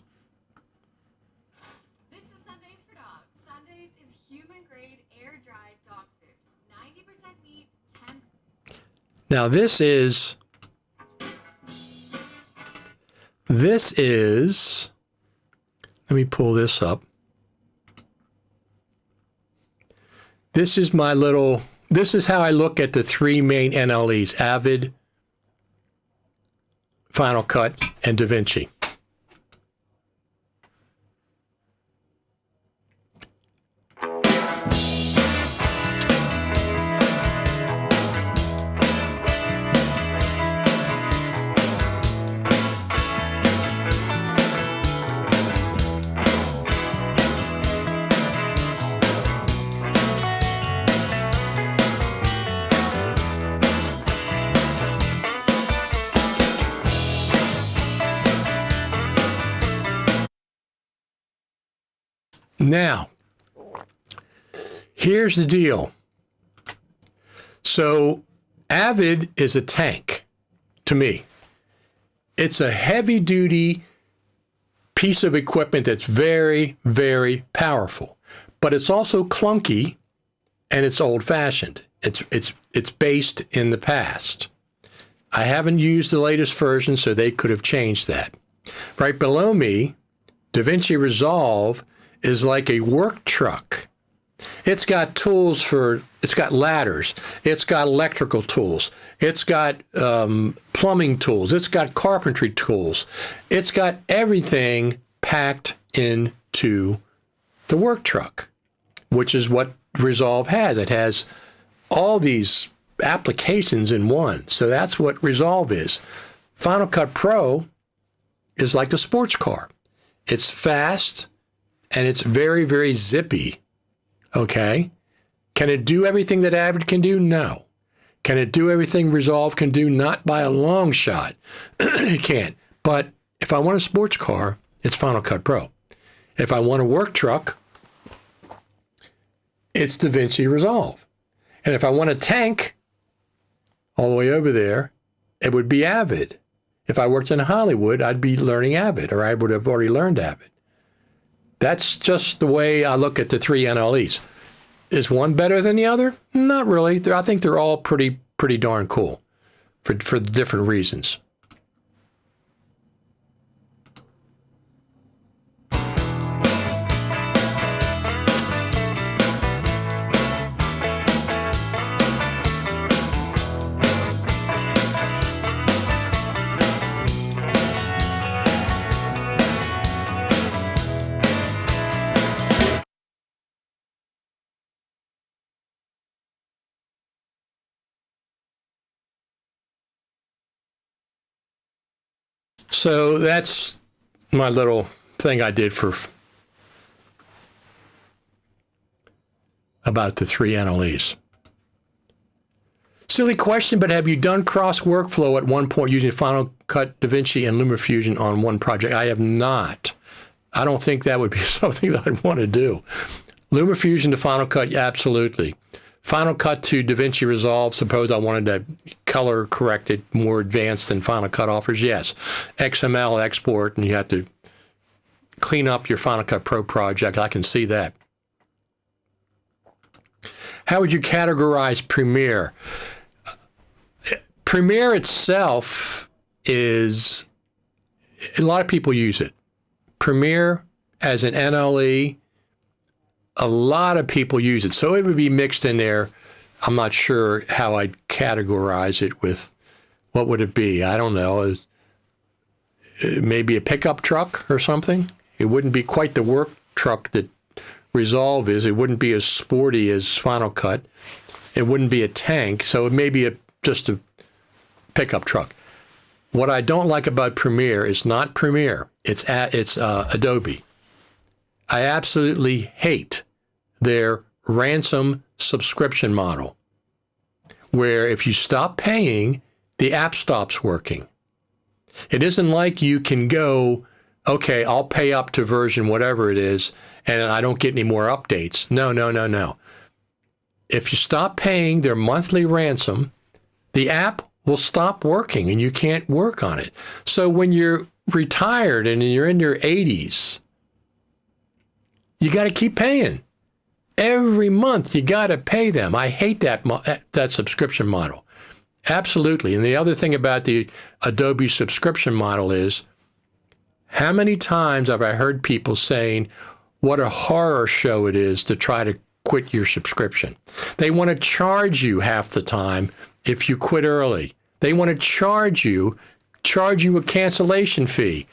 This is Sundays for Dogs. Sundays is human-grade, air-dried dog food. 90% meat, 10... Now this is, let me pull this up. This is how I look at the three main NLEs, Avid, Final Cut, and DaVinci. Now, here's the deal. So Avid is a tank to me. It's a heavy-duty piece of equipment that's very, very powerful, but it's also clunky and it's old-fashioned. It's based in the past. I haven't used the latest version, so they could have changed that. Right below me, DaVinci Resolve is like a work truck. It's got tools it's got ladders, it's got electrical tools, it's got plumbing tools, it's got carpentry tools, it's got everything packed into the work truck, which is what Resolve has. It has all these applications in one. So that's what Resolve is. Final Cut Pro is like a sports car. It's fast and it's very, very zippy. Okay. Can it do everything that Avid can do? No. Can it do everything Resolve can do? Not by a long shot. It can't. But if I want a sports car, it's Final Cut Pro. If I want a work truck, it's DaVinci Resolve. And if I want a tank all the way over there, it would be Avid. If I worked in Hollywood, I'd be learning Avid, or I would have already learned Avid. That's just the way I look at the three NLEs. Is one better than the other? Not really. I think they're all pretty darn cool for different reasons. So that's my little thing I did for about the three NLEs. Silly question, but have you done cross workflow at one point using Final Cut, DaVinci, and LumaFusion on one project? I have not. I don't think that would be something that I'd want to do. LumaFusion to Final Cut, absolutely. Final Cut to DaVinci Resolve, suppose I wanted to color correct it more advanced than Final Cut offers, yes. XML export, and you have to clean up your Final Cut Pro project. I can see that. How would you categorize Premiere? Premiere itself is, a lot of people use it. Premiere as an NLE, a lot of people use it. So it would be mixed in there. I'm not sure how I'd categorize it with, what would it be? I don't know. Maybe a pickup truck or something. It wouldn't be quite the work truck that Resolve is. It wouldn't be as sporty as Final Cut. It wouldn't be a tank. So it may be just a pickup truck. What I don't like about Premiere is not Premiere. It's Adobe. I absolutely hate their ransom subscription model, where if you stop paying, the app stops working. It isn't like you can go, okay, I'll pay up to version whatever it is, and I don't get any more updates. No. If you stop paying their monthly ransom, the app will stop working and you can't work on it. So when you're retired and you're in your 80s, you got to keep paying. Every month you got to pay them. I hate that subscription model. Absolutely. And the other thing about the Adobe subscription model is, how many times have I heard people saying what a horror show it is to try to quit your subscription? They want to charge you half the time if you quit early. They want to charge you a cancellation fee.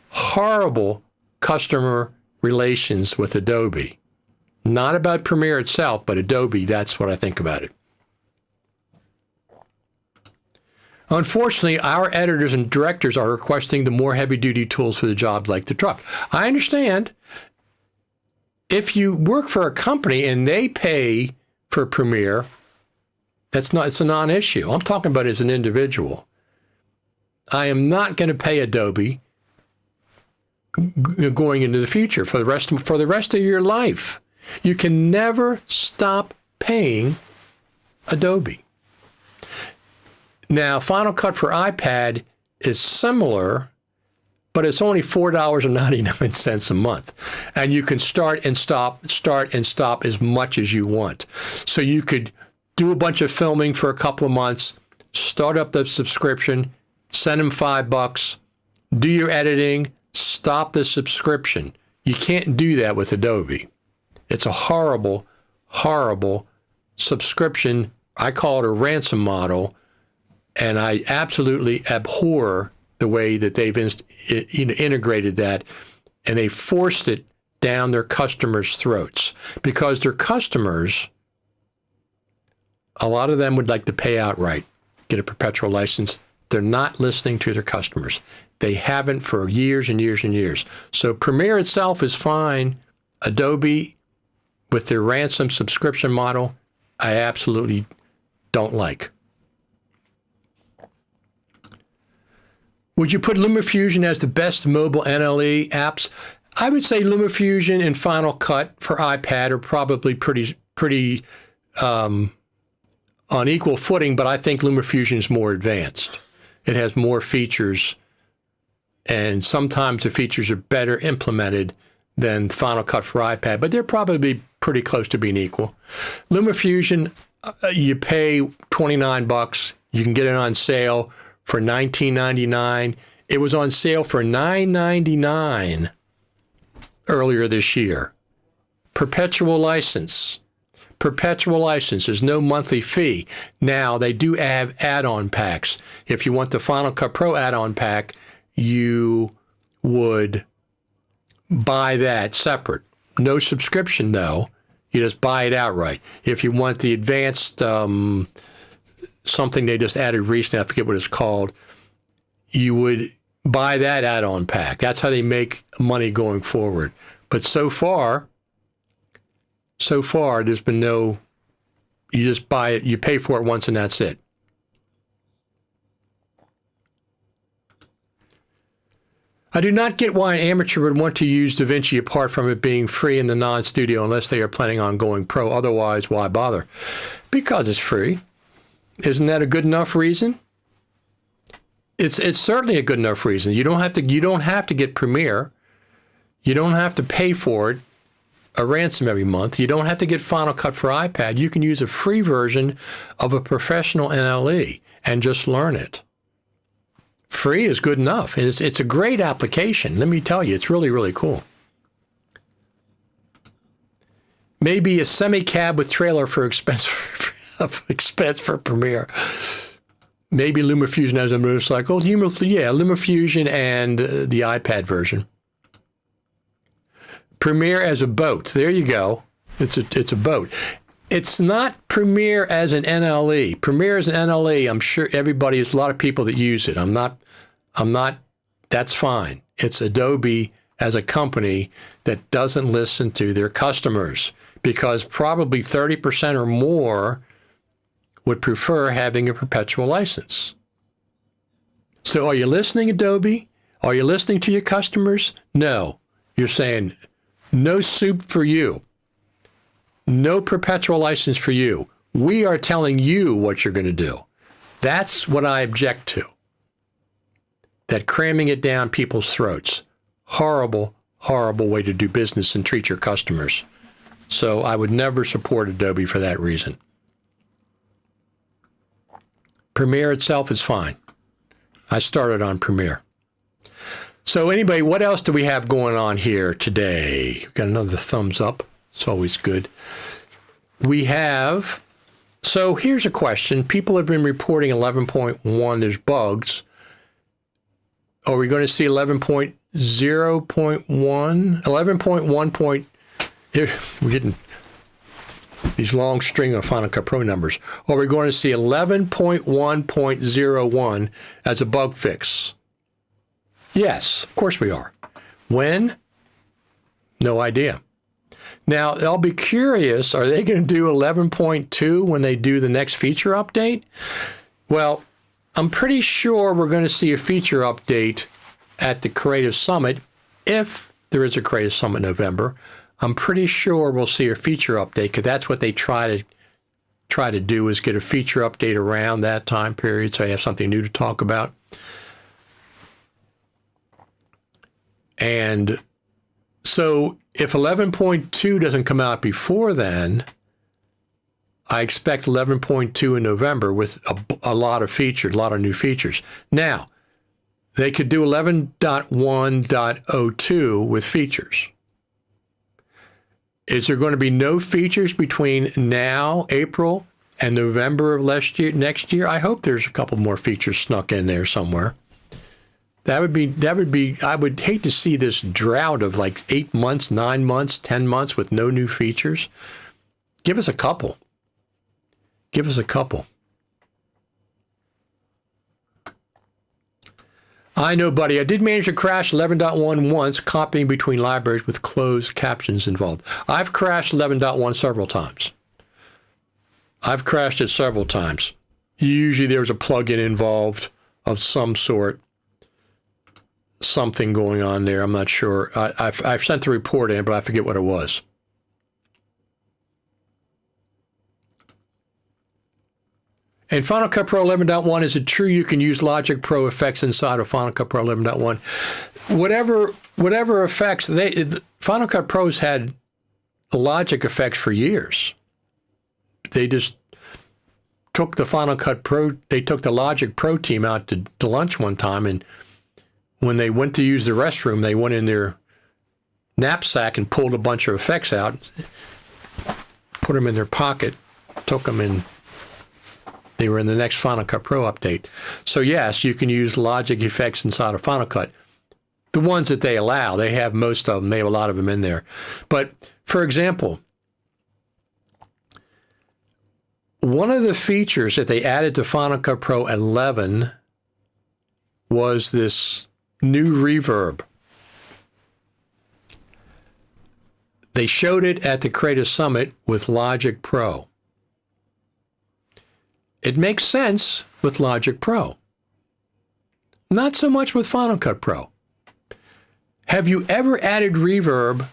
Horrible customer relations with Adobe. Not about Premiere itself, but Adobe, that's what I think about it. Unfortunately, our editors and directors are requesting the more heavy-duty tools for the job, like the truck. I understand. If you work for a company and they pay for Premiere, it's a non-issue. I'm talking about as an individual. I am not going to pay Adobe going into the future for the rest of your life. You can never stop paying Adobe. Now, Final Cut for iPad is similar, but it's only $4.99 a month. And you can start and stop as much as you want. So you could do a bunch of filming for a couple of months, start up the subscription, send them $5, do your editing, stop the subscription. You can't do that with Adobe. It's a horrible, horrible subscription. I call it a ransom model, and I absolutely abhor the way that they've integrated that, and they forced it down their customers' throats because their customers, a lot of them would like to pay outright, get a perpetual license. They're not listening to their customers. They haven't for years and years and years. So Premiere itself is fine. Adobe, with their ransom subscription model, I absolutely don't like. Would you put LumaFusion as the best mobile NLE apps? I would say LumaFusion and Final Cut for iPad are probably pretty on equal footing, but I think LumaFusion is more advanced. It has more features, and sometimes the features are better implemented than Final Cut for iPad, but they're probably pretty close to being equal. LumaFusion, you pay $29. You can get it on sale for $19.99. It was on sale for $9.99 earlier this year. Perpetual license. Perpetual license. There's no monthly fee. Now, they do have add-on packs. If you want the Final Cut Pro add-on pack, you would buy that separate. No subscription, though. You just buy it outright. If you want the advanced something they just added recently, I forget what it's called, you would buy that add-on pack. That's how they make money going forward. But so far, there's been no, you just buy it, you pay for it once and that's it. I do not get why an amateur would want to use DaVinci apart from it being free in the non-studio unless they are planning on going pro. Otherwise, why bother? Because it's free. Isn't that a good enough reason? It's certainly a good enough reason. You don't have to get Premiere. You don't have to pay for it, a ransom every month. You don't have to get Final Cut for iPad. You can use a free version of a professional NLE and just learn it. Free is good enough. It's a great application. Let me tell you, it's really, really cool. Maybe a semi-cab with trailer for expense for Premiere. Maybe LumaFusion has a motorcycle. LumaFusion and the iPad version. Premiere as a boat. There you go. It's a boat. It's not Premiere as an NLE. Premiere as an NLE, I'm sure there's a lot of people that use it. I'm not, that's fine. It's Adobe as a company that doesn't listen to their customers because probably 30% or more would prefer having a perpetual license. So are you listening, Adobe? Are you listening to your customers? No. You're saying, no soup for you. No perpetual license for you. We are telling you what you're going to do. That's what I object to. That cramming it down people's throats. Horrible, horrible way to do business and treat your customers. So I would never support Adobe for that reason. Premiere itself is fine. I started on Premiere. So anyway, what else do we have going on here today? We've got another thumbs up. It's always good. So here's a question. People have been reporting 11.1, there's bugs. Are we going to see 11.0.1? 11.1. We're getting these long string of Final Cut Pro numbers. Are we going to see 11.1.01 as a bug fix? Yes, of course we are. When? No idea. Now, I'll be curious, are they going to do 11.2 when they do the next feature update? Well, I'm pretty sure we're going to see a feature update at the Creative Summit if there is a Creative Summit in November, I'm pretty sure we'll see a feature update, because that's what they try to do, is get a feature update around that time period, so you have something new to talk about. And so if 11.2 doesn't come out before then, I expect 11.2 in November with a lot of features, a lot of new features. Now, they could do 11.1.02 with features. Is there going to be no features between now, April, and November of next year? I hope there's a couple more features snuck in there somewhere. That would be, I would hate to see this drought of like 8 months, 9 months, 10 months with no new features. Give us a couple. Give us a couple. I know, buddy. I did manage to crash 11.1 once, copying between libraries with closed captions involved. I've crashed 11.1 several times. I've crashed it several times. Usually there's a plugin involved of some sort. Something going on there. I'm not sure. I've sent the report in, but I forget what it was. And Final Cut Pro 11.1, is it true you can use Logic Pro effects inside of Final Cut Pro 11.1? Whatever effects, Final Cut Pro's had Logic effects for years. They just took the Final Cut Pro, they took the Logic Pro team out to lunch one time, and when they went to use the restroom, they went in their knapsack and pulled a bunch of effects out, put them in their pocket, took them in. They were in the next Final Cut Pro update. So yes, you can use Logic effects inside of Final Cut. The ones that they allow, they have most of them. They have a lot of them in there. But for example, one of the features that they added to Final Cut Pro 11 was this new reverb. They showed it at the Creative Summit with Logic Pro. It makes sense with Logic Pro. Not so much with Final Cut Pro. Have you ever added reverb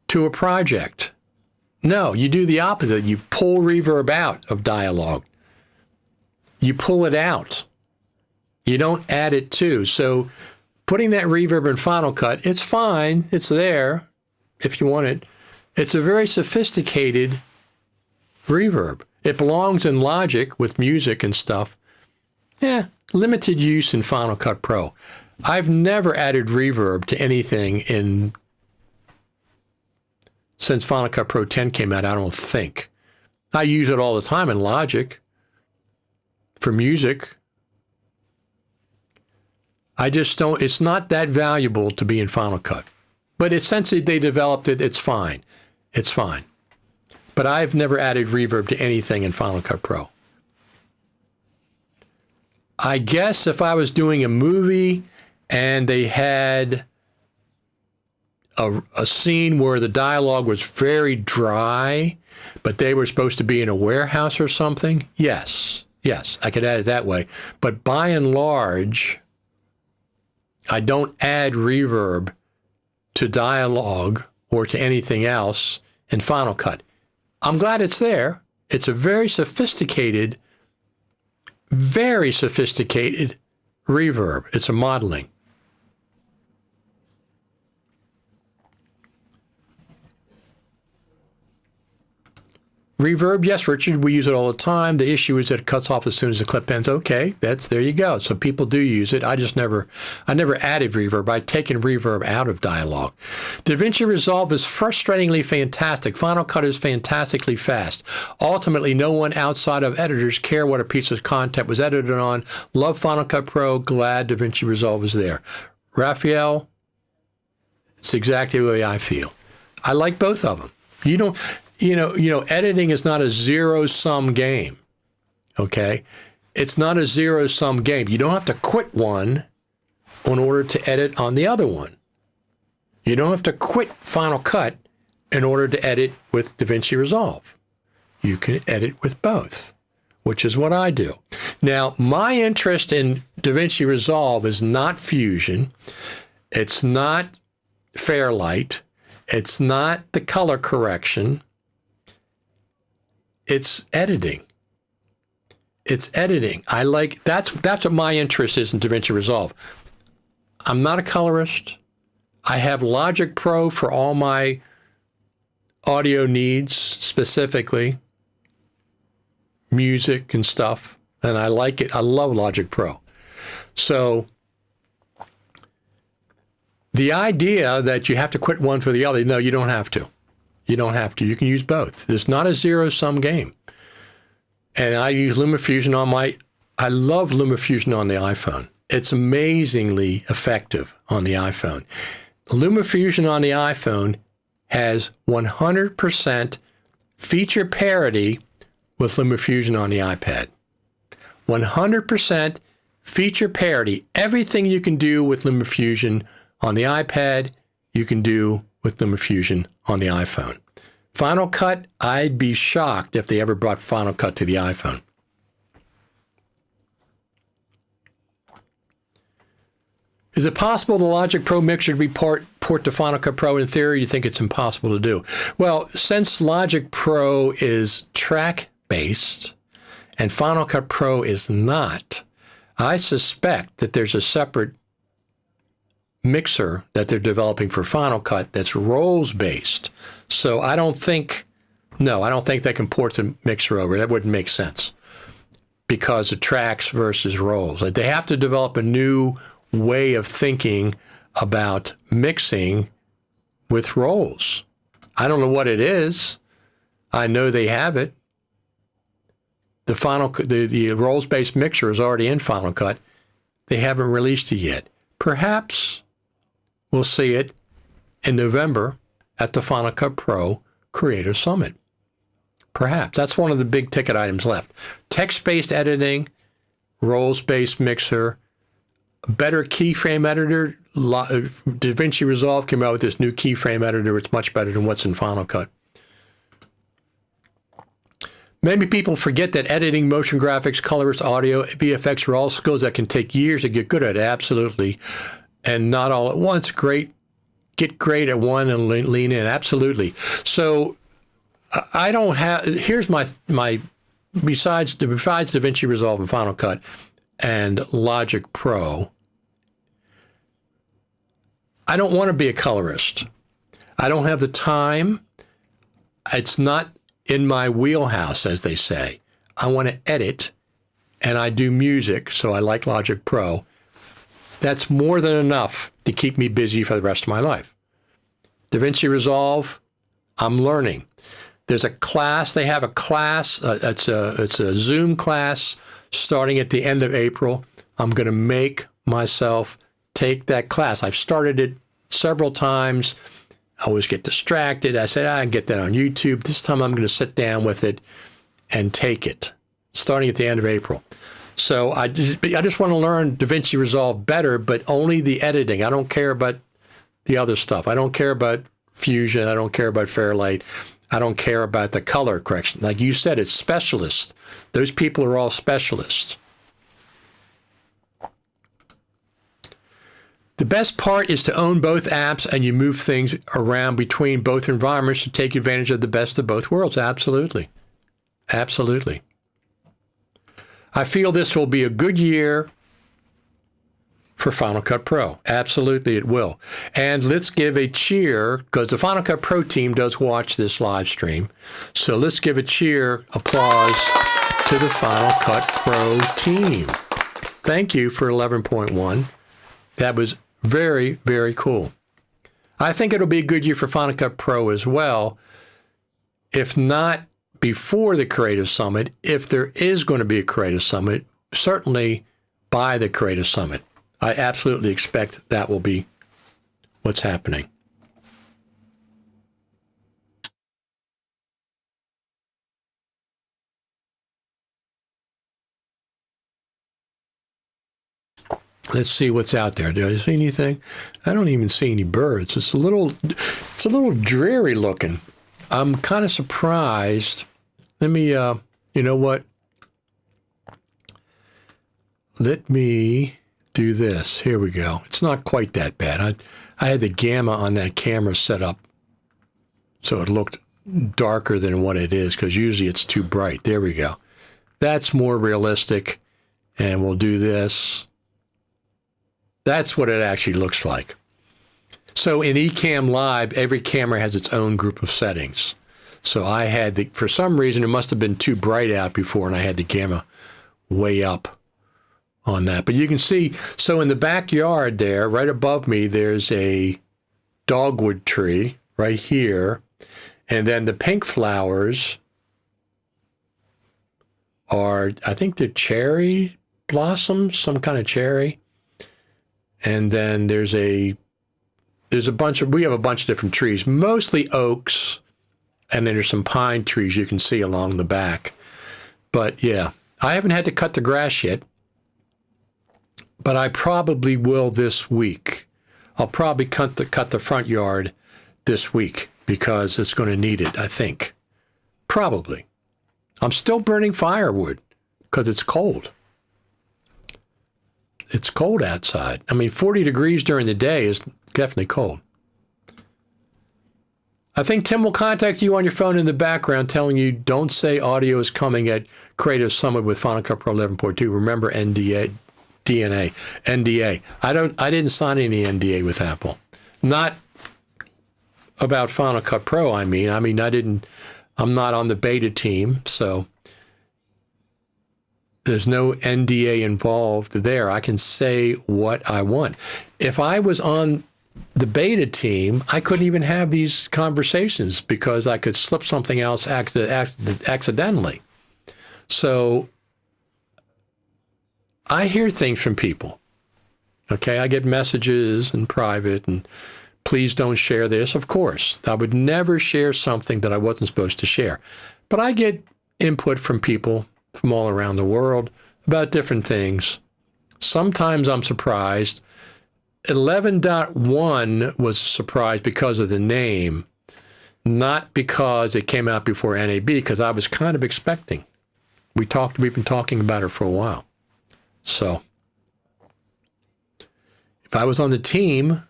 to a project? No, you do the opposite. You pull reverb out of dialogue. You pull it out. You don't add it to. So putting that reverb in Final Cut, it's fine. It's there if you want it. It's a very sophisticated reverb. It belongs in Logic with music and stuff. Limited use in Final Cut Pro. I've never added reverb to anything since Final Cut Pro 10 came out, I don't think. I use it all the time in Logic for music. I just don't, it's not that valuable to be in Final Cut. But since they developed it, it's fine. It's fine. But I've never added reverb to anything in Final Cut Pro. I guess if I was doing a movie and they had a scene where the dialogue was very dry, but they were supposed to be in a warehouse or something, yes, I could add it that way. But by and large, I don't add reverb to dialogue or to anything else in Final Cut. I'm glad it's there. It's a very sophisticated reverb. It's a modeling. Reverb, yes, Richard, we use it all the time. The issue is that it cuts off as soon as the clip ends. Okay, there you go. So people do use it. I never added reverb. I'd taken reverb out of dialogue. DaVinci Resolve is frustratingly fantastic. Final Cut is fantastically fast. Ultimately, no one outside of editors care what a piece of content was edited on. Love Final Cut Pro. Glad DaVinci Resolve is there. Raphael, it's exactly the way I feel. I like both of them. Editing is not a zero-sum game, okay? It's not a zero-sum game. You don't have to quit one in order to edit on the other one. You don't have to quit Final Cut in order to edit with DaVinci Resolve. You can edit with both, which is what I do. Now, my interest in DaVinci Resolve is not Fusion. It's not Fairlight. It's not the color correction. It's editing. It's editing. I like, that's what my interest is in DaVinci Resolve. I'm not a colorist. I have Logic Pro for all my audio needs, specifically music and stuff, and I like it. I love Logic Pro. So the idea that you have to quit one for the other, no, you don't have to. You don't have to. You can use both. It's not a zero-sum game. And I use LumaFusion I love LumaFusion on the iPhone. It's amazingly effective on the iPhone. LumaFusion on the iPhone has 100% feature parity with LumaFusion on the iPad. 100% feature parity. Everything you can do with LumaFusion on the iPad, you can do with LumaFusion on the iPhone. Final Cut, I'd be shocked if they ever brought Final Cut to the iPhone. Is it possible the Logic Pro mixer to be port to Final Cut Pro? In theory, you think it's impossible to do. Well, since Logic Pro is track-based and Final Cut Pro is not, I suspect that there's a separate mixer that they're developing for Final Cut that's roles-based. So I don't think they can port the mixer over. That wouldn't make sense because of tracks versus roles. They have to develop a new way of thinking about mixing with roles. I don't know what it is. I know they have it. The roles-based mixer is already in Final Cut. They haven't released it yet. Perhaps we'll see it in November at the Final Cut Pro Creator Summit. Perhaps. That's one of the big ticket items left. Text-based editing, roles-based mixer, better keyframe editor. DaVinci Resolve came out with this new keyframe editor. It's much better than what's in Final Cut. Maybe people forget that editing, motion graphics, colorist, audio, VFX are all skills that can take years to get good at. Absolutely. And not all at once. Get great at one and lean in. Absolutely. So I don't have, here's my besides DaVinci Resolve and Final Cut and Logic Pro, I don't want to be a colorist. I don't have the time. It's not in my wheelhouse, as they say. I want to edit, and I do music, so I like Logic Pro. That's more than enough to keep me busy for the rest of my life. DaVinci Resolve, I'm learning. There's a class. They have a class. It's a Zoom class starting at the end of April. I'm going to make myself take that class. I've started it several times. I always get distracted. I said, I can get that on YouTube. This time I'm going to sit down with it and take it, starting at the end of April. So I just want to learn DaVinci Resolve better, but only the editing. I don't care about the other stuff. I don't care about Fusion. I don't care about Fairlight. I don't care about the color correction. Like you said, it's specialists. Those people are all specialists. The best part is to own both apps and you move things around between both environments to take advantage of the best of both worlds. Absolutely. Absolutely. I feel this will be a good year for Final Cut Pro. Absolutely, it will. And let's give a cheer, because the Final Cut Pro team does watch this live stream. So let's give a cheer, applause to the Final Cut Pro team. Thank you for 11.1. That was very, very cool. I think it'll be a good year for Final Cut Pro as well. If not before the Creative Summit, if there is going to be a Creative Summit, certainly by the Creative Summit. I absolutely expect that will be what's happening. Let's see what's out there. Do I see anything? I don't even see any birds. It's a little dreary looking. I'm kind of surprised. Let me, you know what? Let me do this. Here we go. It's not quite that bad. I had the gamma on that camera set up so it looked darker than what it is, because usually it's too bright. There we go. That's more realistic. And we'll do this. That's what it actually looks like. So in Ecamm Live, every camera has its own group of settings. So I had for some reason, it must have been too bright out before, and I had the gamma way up on that. But you can see, so in the backyard there, right above me, there's a dogwood tree right here. And then the pink flowers are, I think they're cherry blossoms, some kind of cherry. And then we have a bunch of different trees, mostly oaks. And then there's some pine trees you can see along the back. But yeah, I haven't had to cut the grass yet, but I probably will this week. I'll probably cut the front yard this week because it's going to need it, I think. Probably. I'm still burning firewood because it's cold. It's cold outside. I mean, 40 degrees during the day is definitely cold. I think Tim will contact you on your phone in the background telling you don't say audio is coming at Creative Summit with Final Cut Pro 11.2. Remember NDA. I didn't sign any NDA with Apple. Not about Final Cut Pro, I'm not on the beta team, so there's no NDA involved there. I can say what I want. If I was on the beta team, I couldn't even have these conversations because I could slip something else accidentally. So I hear things from people. Okay, I get messages in private and please don't share this. Of course, I would never share something that I wasn't supposed to share. But I get input from people from all around the world about different things. Sometimes I'm surprised. 11.1 was a surprise because of the name, not because it came out before NAB, because I was kind of expecting. We've been talking about it for a while. So if I was on the team,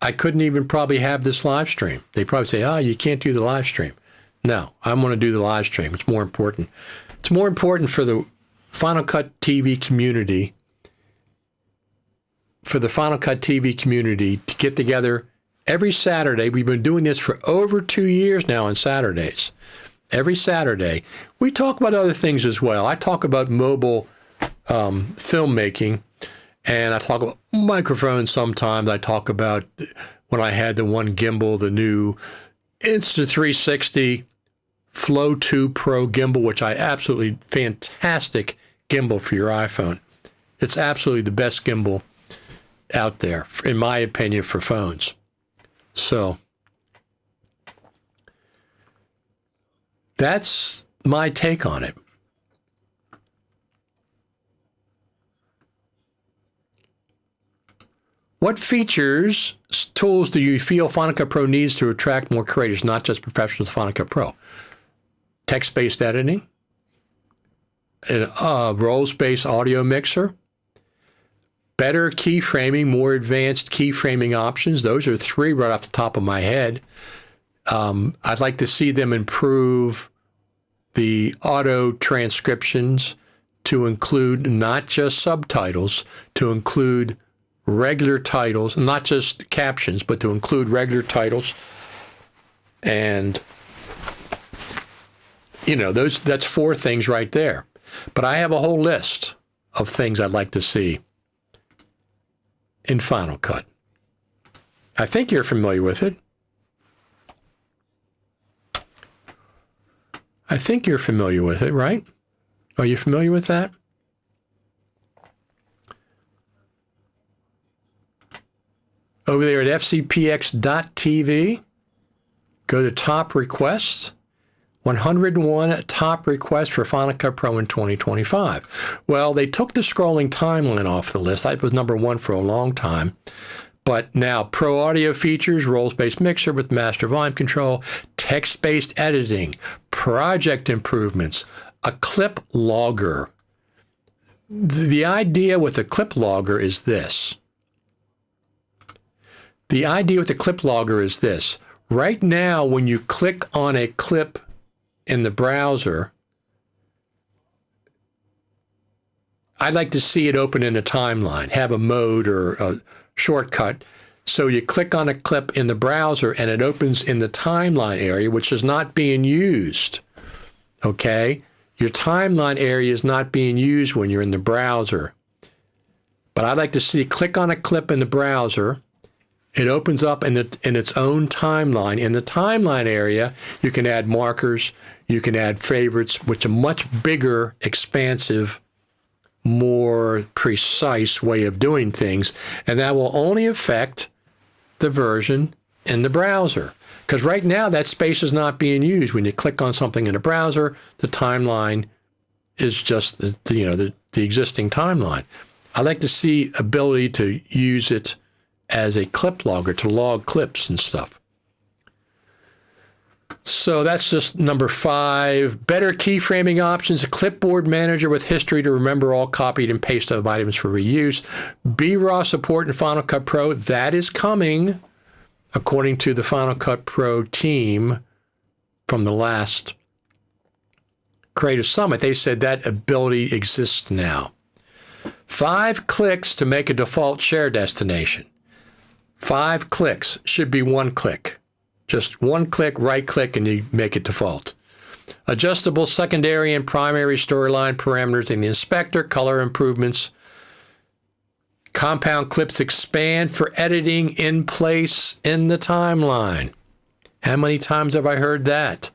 I couldn't even probably have this live stream. They'd probably say, you can't do the live stream. No, I'm going to do the live stream. It's more important. It's more important for the Final Cut TV community, to get together every Saturday. We've been doing this for over 2 years now on Saturdays. Every Saturday. We talk about other things as well. I talk about mobile filmmaking, and I talk about microphones sometimes. I talk about when I had the one gimbal, the new Insta360 Flow 2 Pro gimbal, which absolutely fantastic gimbal for your iPhone. It's absolutely the best gimbal out there, in my opinion, for phones. So that's my take on it. What features, tools do you feel Final Cut Pro needs to attract more creators, not just professionals with Final Cut Pro? Text-based editing, a roles-based audio mixer, better keyframing, more advanced keyframing options. Those are three right off the top of my head. I'd like to see them improve the auto transcriptions to include not just subtitles, to include regular titles, not just captions, but to include regular titles. And, that's four things right there. But I have a whole list of things I'd like to see in Final Cut. I think you're familiar with it. I think you're familiar with it, right? Are you familiar with that? Over there at fcpx.tv, go to top requests, 101 top requests for Final Cut Pro in 2025. Well, they took the scrolling timeline off the list. That was number one for a long time. But now Pro Audio features, roles-based mixer with master volume control, text-based editing, project improvements, a clip logger. The idea with a clip logger is this. The idea with the clip logger is this. Right now, when you click on a clip in the browser, I'd like to see it open in a timeline, have a mode or a shortcut. So you click on a clip in the browser and it opens in the timeline area, which is not being used. Okay? Your timeline area is not being used when you're in the browser. But I'd like to see, click on a clip in the browser. It opens up in its own timeline. In the timeline area, you can add markers, you can add favorites, which are much bigger, expansive, more precise way of doing things. And that will only affect the version in the browser. Because right now, that space is not being used. When you click on something in a browser, the timeline is just the existing timeline. I like to see ability to use it as a clip logger to log clips and stuff. So that's just number 5. Better keyframing options, a clipboard manager with history to remember all copied and pasted items for reuse. BRAW support in Final Cut Pro, that is coming, according to the Final Cut Pro team from the last Creative Summit. They said that ability exists now. 5 clicks to make a default share destination. 5 clicks should be 1 click. Just 1 click, right click, and you make it default. Adjustable secondary and primary storyline parameters in the inspector, color improvements. Compound clips expand for editing in place in the timeline. How many times have I heard that?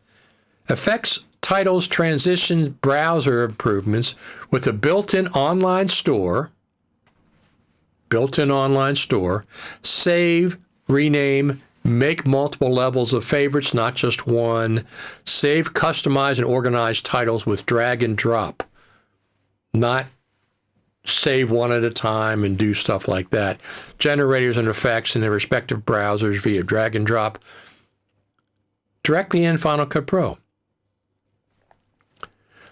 Effects, titles, transitions, browser improvements with a built-in online store. Save, rename, make multiple levels of favorites, not just one. Save, customize, and organize titles with drag and drop. Not save one at a time and do stuff like that. Generators and effects in their respective browsers via drag and drop directly in Final Cut Pro.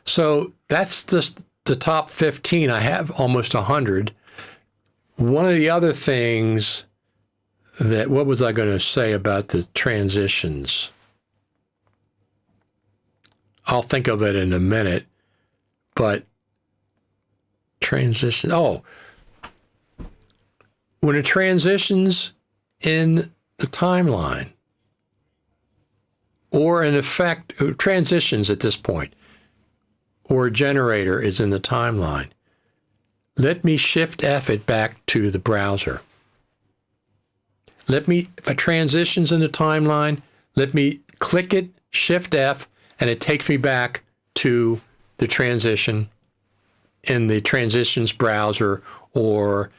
So that's just the top 15. I have almost 100. One of the other things that, what was I going to say about the transitions? I'll think of it in a minute, but transition. Oh, when it transitions in the timeline or an effect, transitions at this point, or a generator is in the timeline, let me Shift F it back to the browser. If a transition's in the timeline, let me click it, Shift F, and it takes me back to the transition in the transitions browser or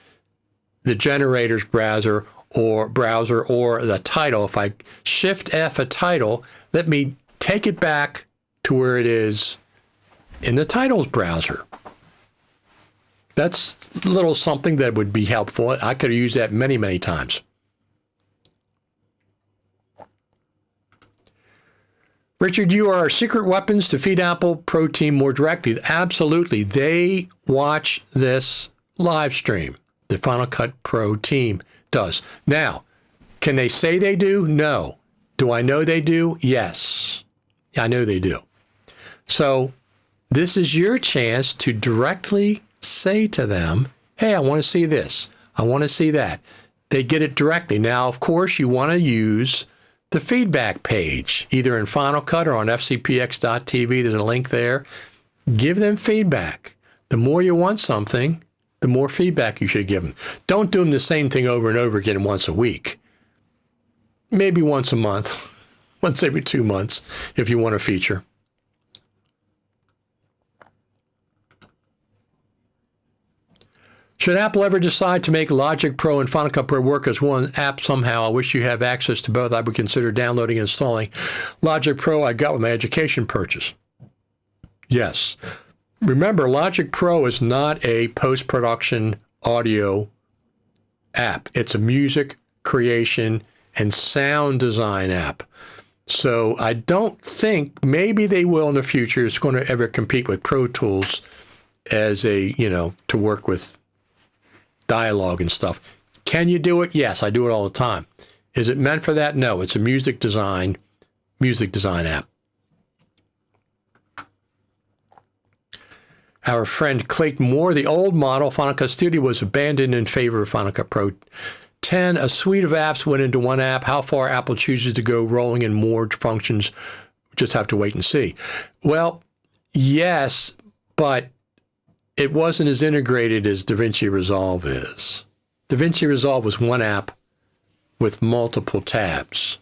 the generators browser or the title. If I Shift F a title, let me take it back to where it is in the titles browser. That's a little something that would be helpful. I could have used that many, many times. Richard, you are our secret weapons to feed Apple Pro Team more directly. Absolutely. They watch this live stream. The Final Cut Pro team does. Now, can they say they do? No. Do I know they do? Yes. I know they do. So this is your chance to directly say to them, hey, I want to see this. I want to see that. They get it directly. Now, of course, you want to use the feedback page, either in Final Cut or on fcpx.tv. There's a link there. Give them feedback. The more you want something, the more feedback you should give them. Don't do them the same thing over and over again once a week. Maybe once a month, once every 2 months, if you want a feature. Should Apple ever decide to make Logic Pro and Final Cut Pro work as one app somehow, I wish you have access to both. I would consider downloading and installing Logic Pro I got with my education purchase. Yes. Remember, Logic Pro is not a post-production audio app. It's a music creation and sound design app. So I don't think, maybe they will in the future, it's going to ever compete with Pro Tools as to work with dialogue and stuff. Can you do it? Yes, I do it all the time. Is it meant for that? No, it's a music design app. Our friend Clayton Moore, the old model, Final Cut Studio, was abandoned in favor of Final Cut Pro 10. A suite of apps went into one app. How far Apple chooses to go rolling in more functions, we just have to wait and see. Well, yes, but it wasn't as integrated as DaVinci Resolve is. DaVinci Resolve was one app with multiple tabs.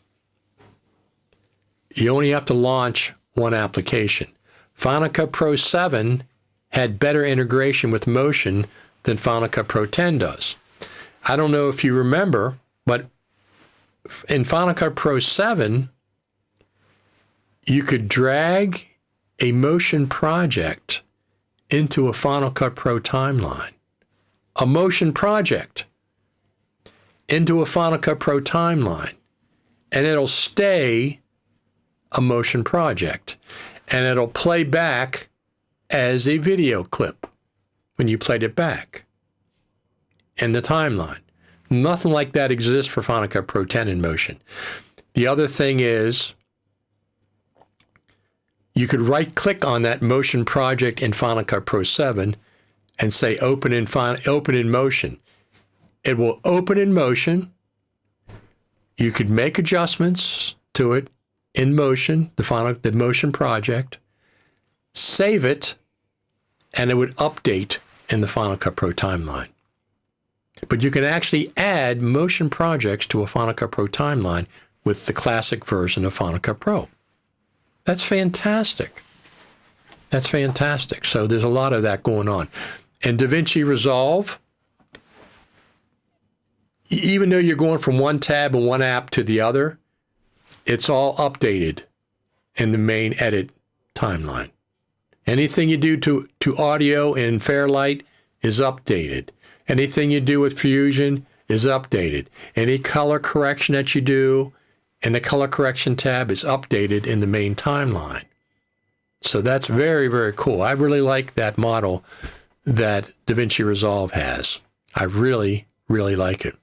You only have to launch one application. Final Cut Pro 7 had better integration with Motion than Final Cut Pro 10 does. I don't know if you remember, but in Final Cut Pro 7, you could drag a Motion project into a Final Cut Pro timeline. A Motion project into a Final Cut Pro timeline. And it'll stay a Motion project. And it'll play back as a video clip when you played it back in the timeline. Nothing like that exists for Final Cut Pro 10 in Motion. The other thing is you could right-click on that Motion project in Final Cut Pro 7 and say open in Motion. It will open in Motion. You could make adjustments to it in Motion, the Motion project, save it, and it would update in the Final Cut Pro timeline. But you can actually add Motion projects to a Final Cut Pro timeline with the classic version of Final Cut Pro. That's fantastic. That's fantastic. So there's a lot of that going on. And DaVinci Resolve, even though you're going from one tab and one app to the other, it's all updated in the main edit timeline. Anything you do to audio in Fairlight is updated. Anything you do with Fusion is updated. Any color correction that you do in the color correction tab is updated in the main timeline. So that's very, very cool. I really like that model that DaVinci Resolve has. I really, really like it.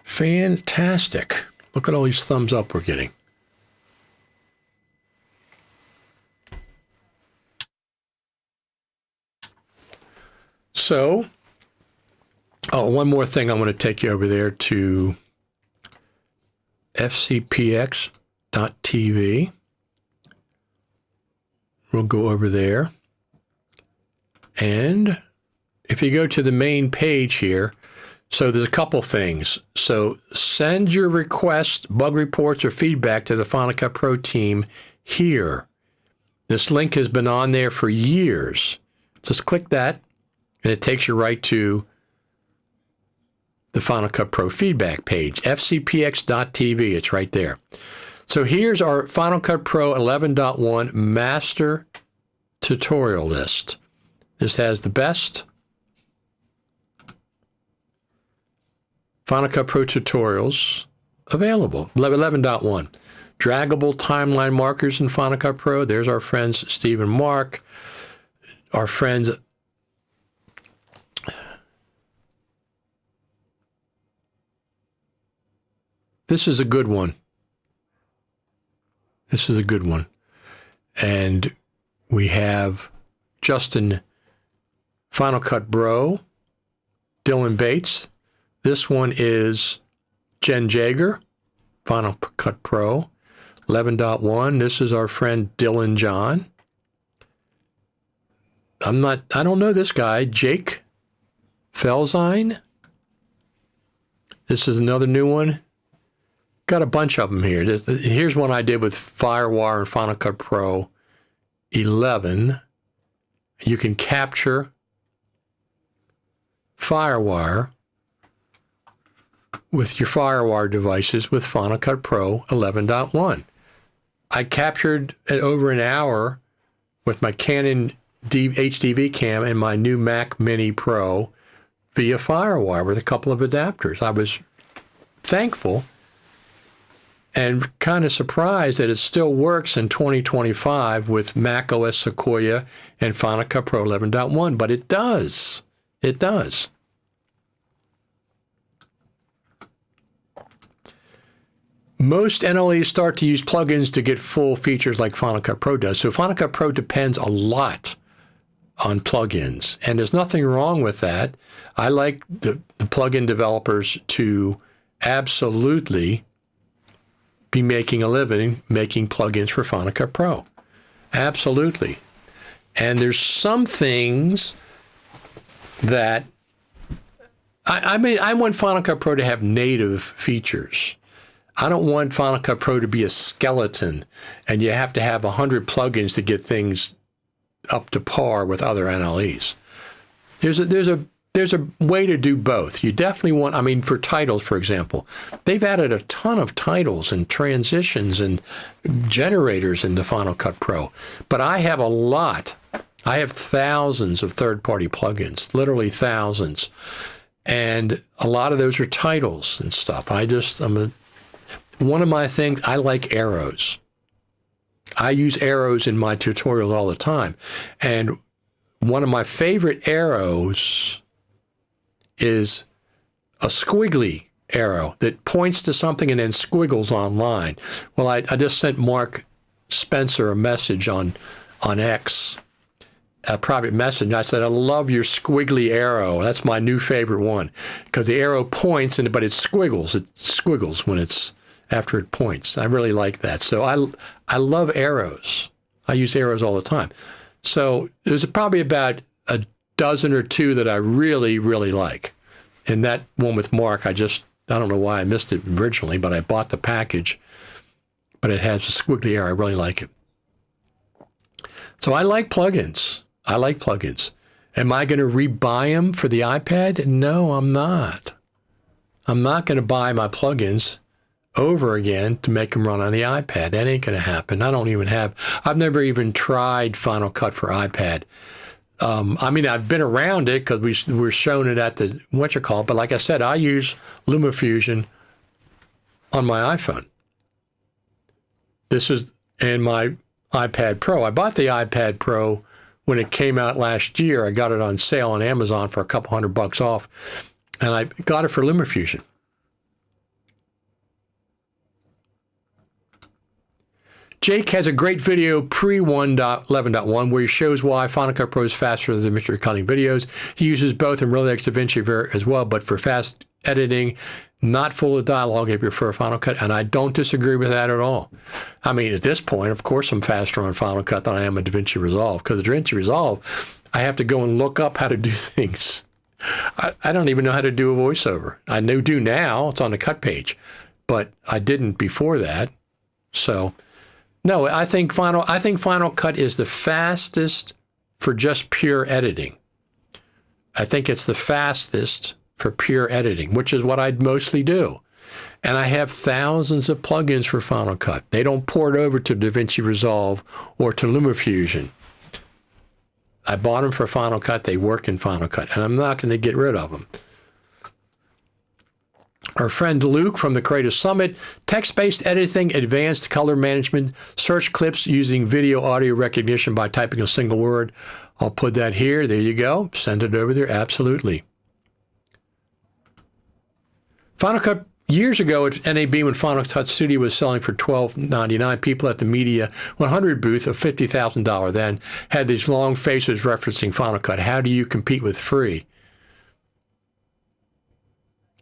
Fantastic. Look at all these thumbs up we're getting. So, one more thing. I want to take you over there to fcpx.tv. We'll go over there. And if you go to the main page here, so there's a couple things. So send your requests, bug reports, or feedback to the Final Cut Pro team here. This link has been on there for years. Just click that, and it takes you right to the Final Cut Pro feedback page, fcpx.tv. It's right there. So here's our Final Cut Pro 11.1 master tutorial list. This has the best Final Cut Pro tutorials available. 11.1. Draggable timeline markers in Final Cut Pro. There's our friends Steve and Mark. Our friends this is a good one. This is a good one. And we have Justin Final Cut Bro, Dylan Bates. This one is Jen Jager, Final Cut Pro, 11.1. This is our friend Dylan John. I don't know this guy, Jake Felzine. This is another new one. Got a bunch of them here. Here's one I did with Firewire and Final Cut Pro 11. You can capture Firewire with your Firewire devices with Final Cut Pro 11.1. I captured it over an hour with my Canon HDV cam and my new Mac Mini Pro via Firewire with a couple of adapters. I was thankful and kind of surprised that it still works in 2025 with Mac OS Sequoia and Final Cut Pro 11.1, but it does. It does. Most NLEs start to use plugins to get full features like Final Cut Pro does. So Final Cut Pro depends a lot on plugins, and there's nothing wrong with that. I like the plugin developers to absolutely be making a living making plugins for Final Cut Pro. Absolutely. And there's some things that I want Final Cut Pro to have native features. I don't want Final Cut Pro to be a skeleton and you have to have 100 plugins to get things up to par with other NLEs. There's a way to do both. You definitely want, I mean, for titles, for example, they've added a ton of titles and transitions and generators into Final Cut Pro. But I have a lot. I have thousands of third-party plugins, literally thousands. And a lot of those are titles and stuff. One of my things, I like arrows. I use arrows in my tutorials all the time. And one of my favorite arrows is a squiggly arrow that points to something and then squiggles online. Well, I just sent Mark Spencer a message on X, a private message. I said, I love your squiggly arrow. That's my new favorite one because the arrow points, but it squiggles. It squiggles when it's after it points. I really like that. So I love arrows. I use arrows all the time. So there's probably about a dozen or two that I really, really like. And that one with Mark, I don't know why I missed it originally, but I bought the package, but it has a squiggly arrow. I really like it. So I like plugins. I like plugins. Am I going to rebuy them for the iPad? No, I'm not. I'm not going to buy my plugins over again to make them run on the iPad. That ain't going to happen. I've never even tried Final Cut for iPad. I've been around it because we were shown it at the but like I said, I use LumaFusion on my iPhone. This is in my iPad Pro. I bought the iPad Pro when it came out last year. I got it on sale on Amazon for a couple $100 off, and I got it for LumaFusion. Jake has a great video pre-11.1 where he shows why Final Cut Pro is faster than Mr. Cutting videos. He uses both and really likes DaVinci as well, but for fast editing, not full of dialogue, if you prefer Final Cut, and I don't disagree with that at all. I mean, at this point, of course, I'm faster on Final Cut than I am on DaVinci Resolve, because the DaVinci Resolve, I have to go and look up how to do things. I don't even know how to do a voiceover. I do now. It's on the cut page, but I didn't before that. So no, I think Final Cut is the fastest for just pure editing. I think it's the fastest for pure editing, which is what I'd mostly do. And I have thousands of plugins for Final Cut. They don't port over to DaVinci Resolve or to LumaFusion. I bought them for Final Cut. They work in Final Cut, and I'm not going to get rid of them. Our friend Luke from the Creative Summit, text-based editing, advanced color management, search clips using video audio recognition by typing a single word. I'll put that here. There you go. Send it over there. Absolutely. Final Cut, years ago at NAB when Final Cut Studio was selling for $12.99, people at the Media 100 booth, a $50,000 then, had these long faces referencing Final Cut. How do you compete with free?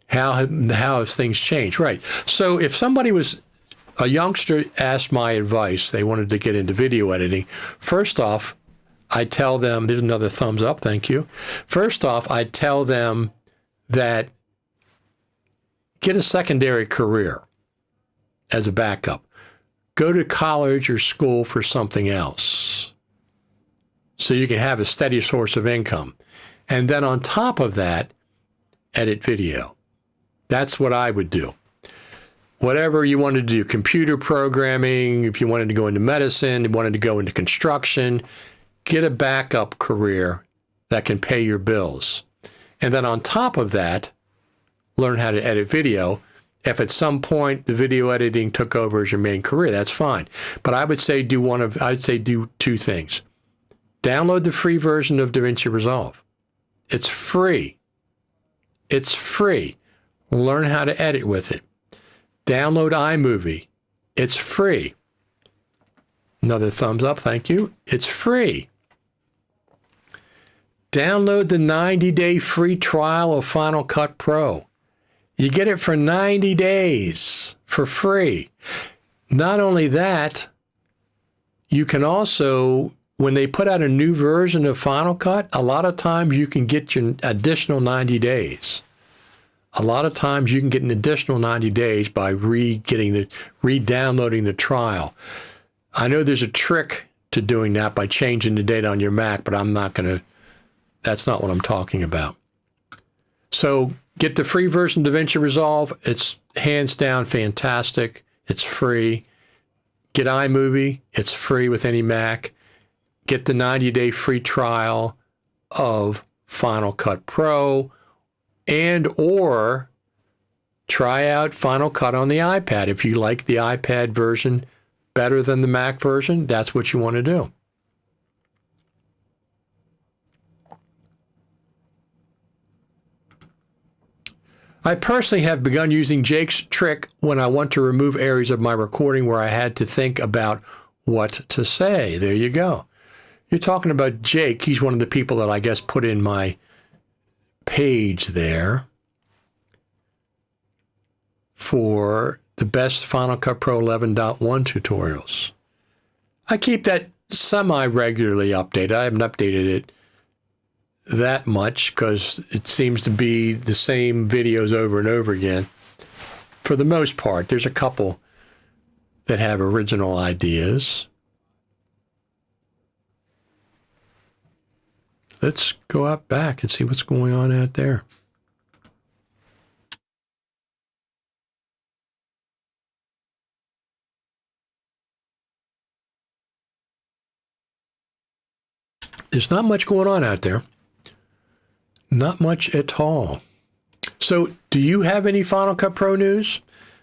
How have things changed? Right. So if somebody was a youngster asked my advice, they wanted to get into video editing, first off, I tell them, there's another thumbs up, thank you. First off, I tell them that get a secondary career as a backup. Go to college or school for something else so you can have a steady source of income. And then on top of that, edit video. That's what I would do. Whatever you wanted to do, computer programming, if you wanted to go into medicine, you wanted to go into construction, get a backup career that can pay your bills. And then on top of that, learn how to edit video If at some point the video editing took over as your main career, that's fine. But I would say do two things. Download the free version of DaVinci Resolve. It's free. It's free. Learn how to edit with it. Download iMovie. It's free. Another thumbs up, thank you. It's free. Download the 90-day free trial of Final Cut Pro. You get it for 90 days for free. Not only that, you can also, when they put out a new version of Final Cut, a lot of times you can get your additional 90 days. A lot of times you can get an additional 90 days by re-downloading the trial. I know there's a trick to doing that by changing the date on your Mac, but that's not what I'm talking about. So get the free version of DaVinci Resolve. It's hands down fantastic. It's free. Get iMovie. It's free with any Mac. Get the 90-day free trial of Final Cut Pro, and or try out Final Cut on the iPad. If you like the iPad version better than the Mac version, that's what you want to do. I personally have begun using Jake's trick when I want to remove areas of my recording where I had to think about what to say. There you go. You're talking about Jake. He's one of the people that I guess put in my page there for the best Final Cut Pro 11.1 tutorials. I keep that semi-regularly updated. I haven't updated it that much because it seems to be the same videos over and over again. For the most part, there's a couple that have original ideas. Let's go out back and see what's going on out there. There's not much going on out there. Not much at all. So do you have any Final Cut Pro news?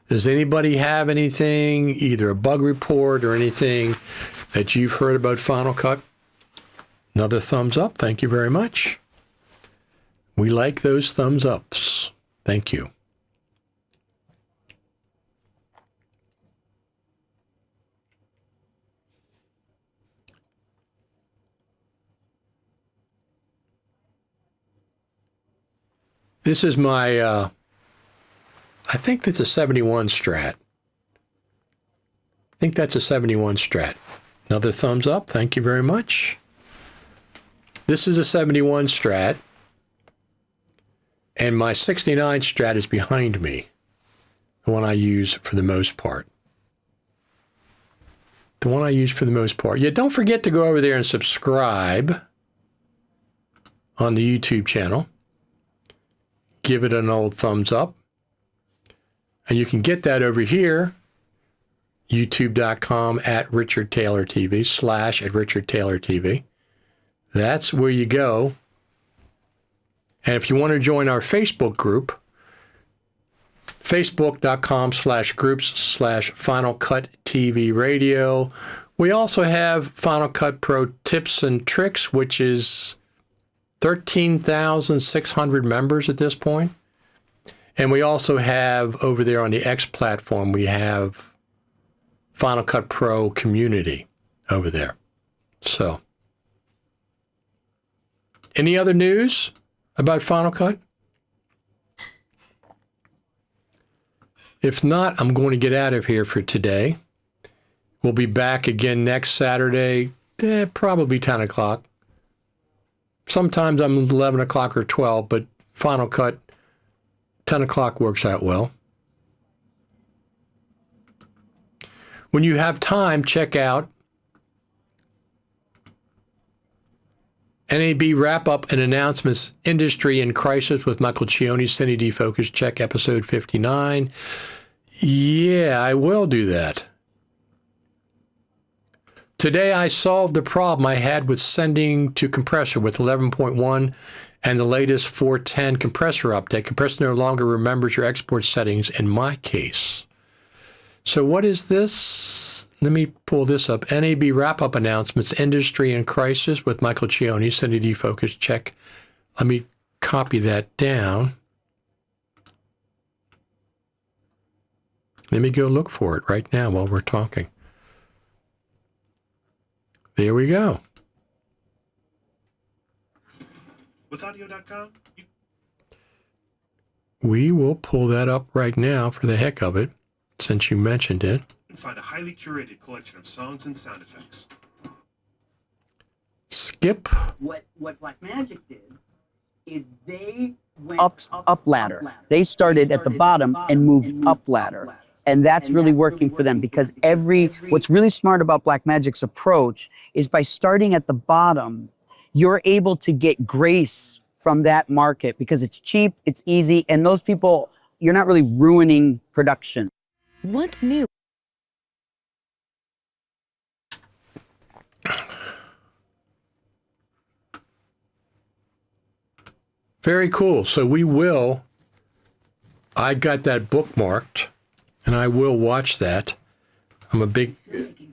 Does anybody have anything, either a bug report or anything that you've heard about Final Cut? Another thumbs up. Thank you very much. We like those thumbs ups. Thank you. This is my, I think that's a 71 Strat. I think that's a 71 Strat. Another thumbs up. Thank you very much. This is a 71 Strat, and my 69 Strat is behind me, the one I use for the most part. The one I use for the most part. Yeah, don't forget to go over there and subscribe on the YouTube channel. Give it an old thumbs up. And you can get that over here, youtube.com @RichardTaylorTV /@RichardTaylorTV. That's where you go. And if you want to join our Facebook group, facebook.com/groups/Final Cut TV Radio. We also have Final Cut Pro Tips and Tricks, which is 13,600 members at this point. And we also have over there on the X platform, we have Final Cut Pro Community over there. So, any other news about Final Cut? If not, I'm going to get out of here for today. We'll be back again next Saturday, probably 10 o'clock. Sometimes I'm 11 o'clock or 12, but Final Cut, 10 o'clock works out well. When you have time, check out NAB Wrap-Up and Announcements, Industry in Crisis with Michael Cioni, Cine Defocus. Check episode 59. Yeah, I will do that. Today I solved the problem I had with sending to compressor with 11.1 and the latest 410 compressor update. Compressor no longer remembers your export settings in my case. So what is this? Let me pull this up. NAB wrap-up announcements, industry in crisis with Michael Cioni, Cindy D. Focus, check. Let me copy that down. Let me go look for it right now while we're talking. There we go. What's audio.com? We will pull that up right now for the heck of it, since you mentioned it. You can find a highly curated collection of songs and sound effects. Skip. What Blackmagic did is they went up ladder. They started at the bottom and moved up ladder. And that's really working for them because what's really smart about Blackmagic's approach is by starting at the bottom, you're able to get grace from that market because it's cheap, it's easy, and those people, you're not really ruining production. What's new? Very cool. So I got that bookmarked, and I will watch that. I'm a big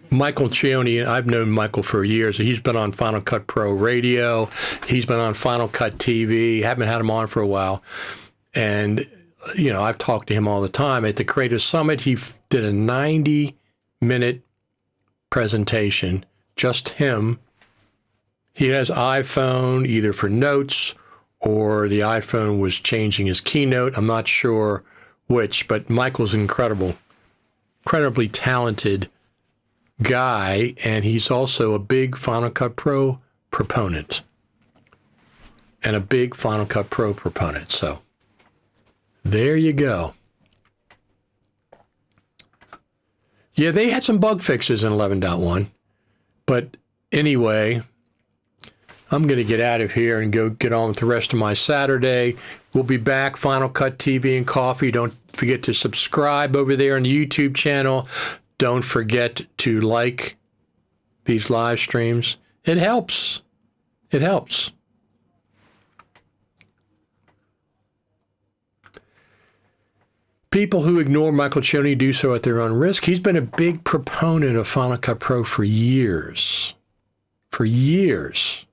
Michael Cioni. I've known Michael for years. He's been on Final Cut Pro Radio. He's been on Final Cut TV. Haven't had him on for a while. And, I've talked to him all the time. At the Creative Summit, he did a 90-minute presentation, just him. He has iPhone either for notes or the iPhone was changing his keynote. I'm not sure which, but Michael's incredibly talented guy, and he's also a big Final Cut Pro proponent. So there you go. Yeah, they had some bug fixes in 11.1, but anyway, I'm going to get out of here and go get on with the rest of my Saturday. We'll be back, Final Cut TV and Coffee. Don't forget to subscribe over there on the YouTube channel. Don't forget to like these live streams. It helps. It helps. People who ignore Michael Cioni do so at their own risk. He's been a big proponent of Final Cut Pro for years. For years,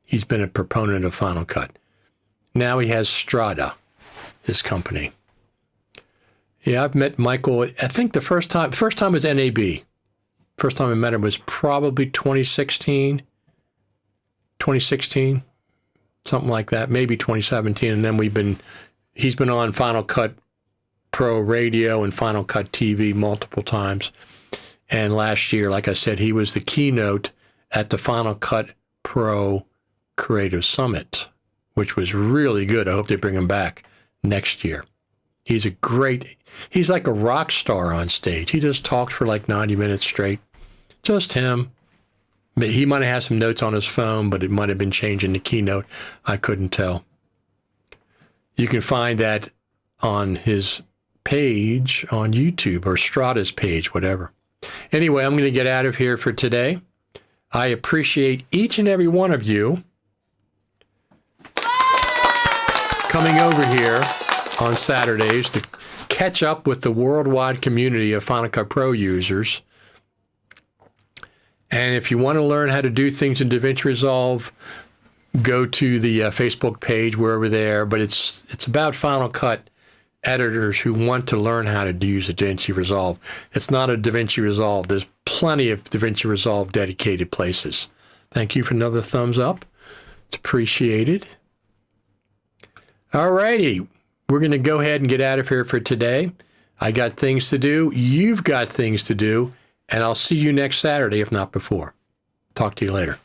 he's been a proponent of Final Cut. Now he has Strada, his company. Yeah, I've met Michael. I think the first time was NAB. First time I met him was probably 2016, something like that, maybe 2017. And then he's been on Final Cut Pro Radio and Final Cut TV multiple times. And last year, like I said, he was the keynote at the Final Cut Pro Creative Summit, which was really good. I hope they bring him back next year. He's like a rock star on stage. He just talked for like 90 minutes straight. Just him. He might have had some notes on his phone, but it might have been changing the keynote. I couldn't tell. You can find that on his page on YouTube or Strada's page, whatever. Anyway, I'm going to get out of here for today. I appreciate each and every one of you coming over here on Saturdays to catch up with the worldwide community of Final Cut Pro users. And if you want to learn how to do things in DaVinci Resolve, go to the Facebook page. We're over there. But it's about Final Cut editors who want to learn how to use DaVinci Resolve. It's not a DaVinci Resolve. There's plenty of DaVinci Resolve dedicated places. Thank you for another thumbs up. It's appreciated. All righty. We're going to go ahead and get out of here for today. I got things to do. You've got things to do. And I'll see you next Saturday, if not before. Talk to you later.